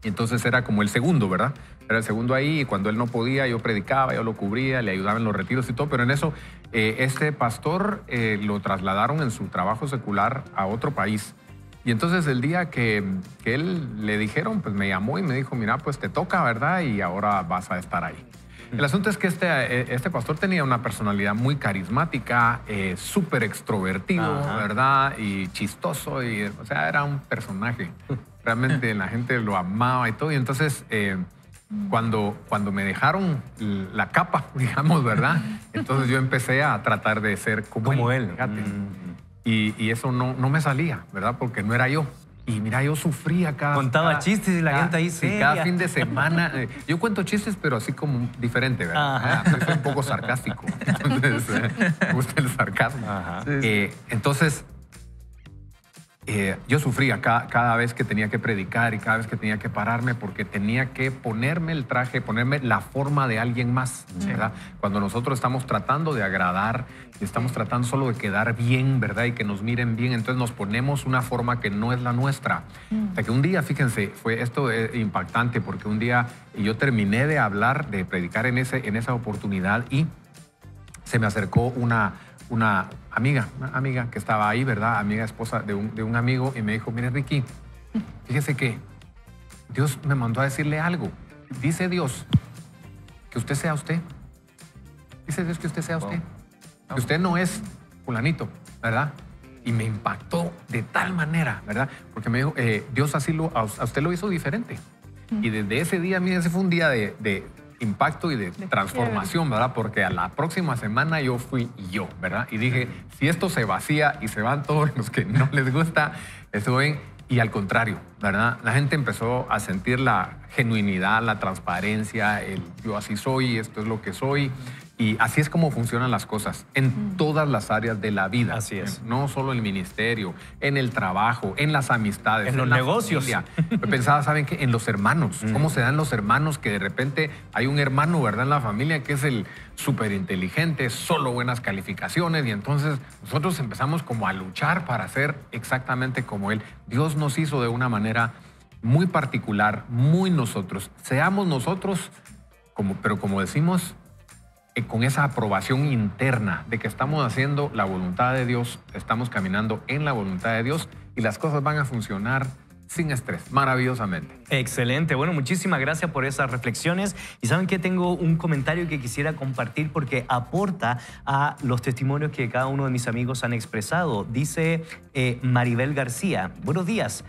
Y entonces era como el segundo, ¿verdad? Era el segundo ahí, y cuando él no podía, yo predicaba, yo lo cubría, le ayudaba en los retiros y todo, pero en eso este pastor lo trasladaron en su trabajo secular a otro país. Y entonces el día que él le dijeron, pues me llamó y me dijo, mira, pues te toca, ¿verdad? Y ahora vas a estar ahí. El asunto es que este pastor tenía una personalidad muy carismática, súper extrovertido, ¿verdad? Y chistoso, o sea, era un personaje. Realmente la gente lo amaba y todo. Y entonces, cuando me dejaron la capa, digamos, ¿verdad? Entonces yo empecé a tratar de ser como él. Fíjate. Y eso no me salía, ¿verdad? Porque no era yo. Y mira, yo sufría Contaba chistes y la gente ahí seria. Cada fin de semana. Yo cuento chistes, pero así como diferente, ¿verdad? Soy un poco sarcástico. Entonces, me gusta el sarcasmo. Entonces, yo sufría cada vez que tenía que predicar y cada vez que tenía que pararme porque tenía que ponerme el traje, ponerme la forma de alguien más, ¿verdad? Cuando nosotros estamos tratando de agradar y estamos tratando solo de quedar bien, ¿verdad? Y que nos miren bien, entonces nos ponemos una forma que no es la nuestra. O sea que un día, fíjense, fue esto impactante porque un día yo terminé de hablar, de predicar en esa oportunidad y se me acercó una amiga que estaba ahí, ¿verdad? Amiga, esposa de un amigo, y me dijo, mire, Ricky, fíjese que Dios me mandó a decirle algo. Dice Dios que usted sea usted. Dice Dios que usted sea usted. Que usted no es fulanito, ¿verdad? Y me impactó de tal manera, ¿verdad? Porque me dijo, Dios así a usted lo hizo diferente. Y desde ese día, mire, ese fue un día de impacto y de transformación, ¿verdad? Porque a la próxima semana yo fui yo, ¿verdad? Y dije, si esto se vacía y se van todos los que no les gusta, eso ven. Y al contrario, ¿verdad? La gente empezó a sentir la genuinidad, la transparencia, el yo así soy, esto es lo que soy. Y así es como funcionan las cosas en todas las áreas de la vida. Así es. No solo en el ministerio, en el trabajo, en las amistades, en los negocios. Yo pensaba, ¿saben qué? En los hermanos. ¿Cómo se dan los hermanos? Que de repente hay un hermano, ¿verdad? En la familia que es el súper inteligente, solo buenas calificaciones. Y entonces nosotros empezamos como a luchar para ser exactamente como él. Dios nos hizo de una manera muy particular, muy nosotros. Seamos nosotros, pero como decimos, con esa aprobación interna de que estamos haciendo la voluntad de Dios, estamos caminando en la voluntad de Dios y las cosas van a funcionar sin estrés, maravillosamente. Excelente. Bueno, muchísimas gracias por esas reflexiones. Y saben que tengo un comentario que quisiera compartir porque aporta a los testimonios que cada uno de mis amigos han expresado. Dice Maribel García, buenos días.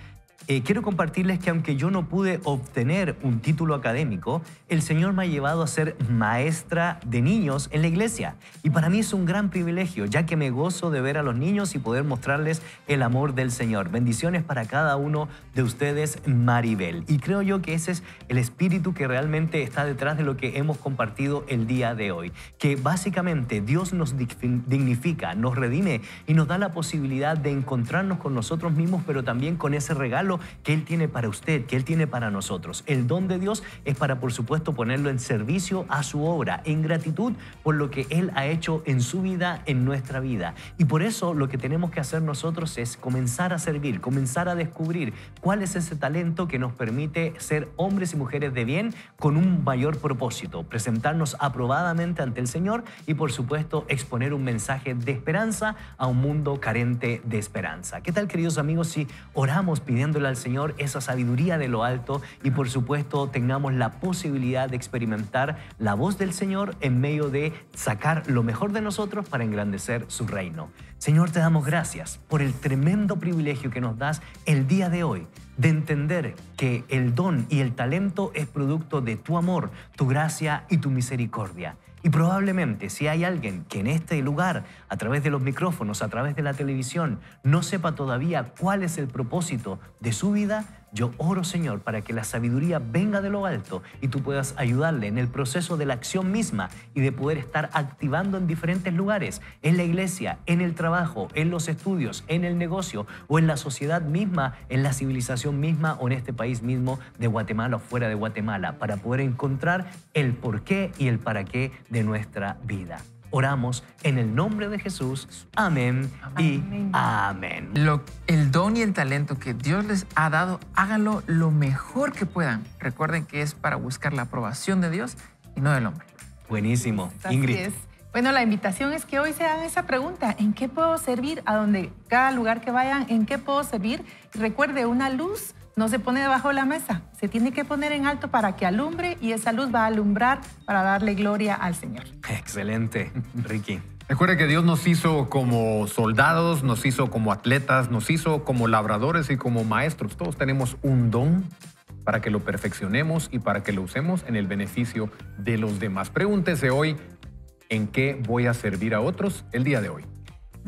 Quiero compartirles que aunque yo no pude obtener un título académico, el Señor me ha llevado a ser maestra de niños en la iglesia. Y para mí es un gran privilegio, ya que me gozo de ver a los niños y poder mostrarles el amor del Señor. Bendiciones para cada uno de ustedes, Maribel. Y creo yo que ese es el espíritu que realmente está detrás de lo que hemos compartido el día de hoy. Que básicamente Dios nos dignifica, nos redime y nos da la posibilidad de encontrarnos con nosotros mismos, pero también con ese regalo que Él tiene para usted, que Él tiene para nosotros. El don de Dios es para, por supuesto, ponerlo en servicio a su obra, en gratitud por lo que Él ha hecho en su vida, en nuestra vida. Y por eso lo que tenemos que hacer nosotros es comenzar a servir, comenzar a descubrir cuál es ese talento que nos permite ser hombres y mujeres de bien con un mayor propósito, presentarnos aprobadamente ante el Señor y, por supuesto, exponer un mensaje de esperanza a un mundo carente de esperanza. ¿Qué tal, queridos amigos, si oramos pidiéndole al Señor esa sabiduría de lo alto y, por supuesto, tengamos la posibilidad de experimentar la voz del Señor en medio de sacar lo mejor de nosotros para engrandecer su reino? Señor, te damos gracias por el tremendo privilegio que nos das el día de hoy de entender que el don y el talento es producto de tu amor, tu gracia y tu misericordia. Y probablemente si hay alguien que en este lugar, a través de los micrófonos, a través de la televisión, no sepa todavía cuál es el propósito de su vida, Yo oro, Señor, para que la sabiduría venga de lo alto y tú puedas ayudarle en el proceso de la acción misma y de poder estar activando en diferentes lugares, en la iglesia, en el trabajo, en los estudios, en el negocio o en la sociedad misma, en la civilización misma o en este país mismo de Guatemala o fuera de Guatemala, para poder encontrar el porqué y el para qué de nuestra vida. Oramos en el nombre de Jesús. Amén y amén. El don y el talento que Dios les ha dado, háganlo lo mejor que puedan. Recuerden que es para buscar la aprobación de Dios y no del hombre. Buenísimo. Así Ingrid. es. Bueno, la invitación es que hoy se hagan esa pregunta. ¿En qué puedo servir? A donde cada lugar que vayan, ¿en qué puedo servir? Y recuerde, una luz no se pone debajo de la mesa. Se tiene que poner en alto para que alumbre y esa luz va a alumbrar para darle gloria al Señor. Excelente, Ricky. Recuerde que Dios nos hizo como soldados, nos hizo como atletas, nos hizo como labradores y como maestros. Todos tenemos un don para que lo perfeccionemos y para que lo usemos en el beneficio de los demás. Pregúntese hoy, ¿en qué voy a servir a otros el día de hoy?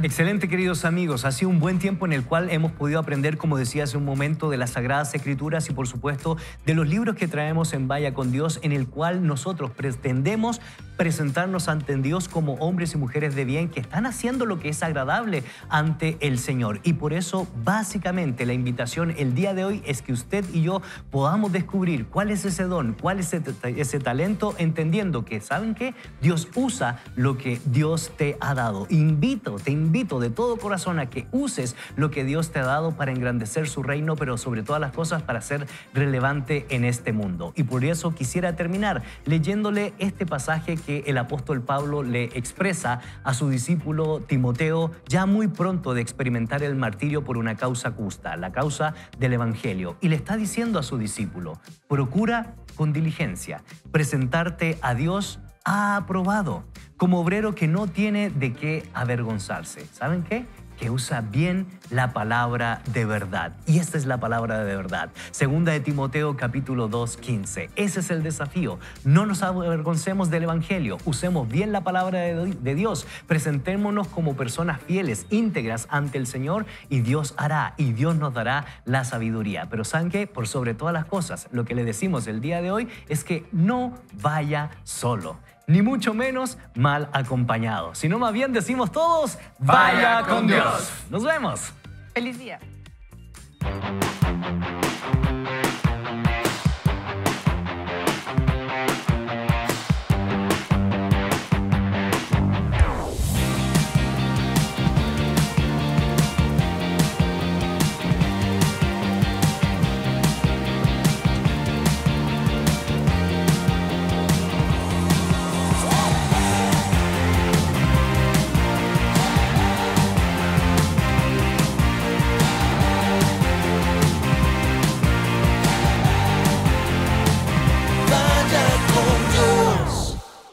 Excelente, queridos amigos. Ha sido un buen tiempo en el cual hemos podido aprender, como decía hace un momento, de las Sagradas Escrituras y, por supuesto, de los libros que traemos en Vaya con Dios, en el cual nosotros pretendemos presentarnos ante Dios como hombres y mujeres de bien que están haciendo lo que es agradable ante el Señor. Y por eso, básicamente, la invitación el día de hoy es que usted y yo podamos descubrir cuál es ese don, cuál es ese talento, entendiendo que, ¿saben qué? Dios usa lo que Dios te ha dado. Te invito de todo corazón a que uses lo que Dios te ha dado para engrandecer su reino, pero sobre todas las cosas para ser relevante en este mundo. Y por eso quisiera terminar leyéndole este pasaje que el apóstol Pablo le expresa a su discípulo Timoteo ya muy pronto de experimentar el martirio por una causa justa, la causa del evangelio. Y le está diciendo a su discípulo: procura con diligencia presentarte a Dios aprobado, como obrero que no tiene de qué avergonzarse. ¿Saben qué? Que usa bien la palabra de verdad. Y esta es la palabra de verdad. Segunda de Timoteo, capítulo 2, 15. Ese es el desafío. No nos avergoncemos del evangelio. Usemos bien la palabra de Dios. Presentémonos como personas fieles, íntegras ante el Señor, y Dios hará, y Dios nos dará la sabiduría. Pero ¿saben qué? Por sobre todas las cosas, lo que le decimos el día de hoy es que no vaya solo, ni mucho menos mal acompañado, sino más bien decimos todos: vaya con Dios. Nos vemos. ¡Feliz día!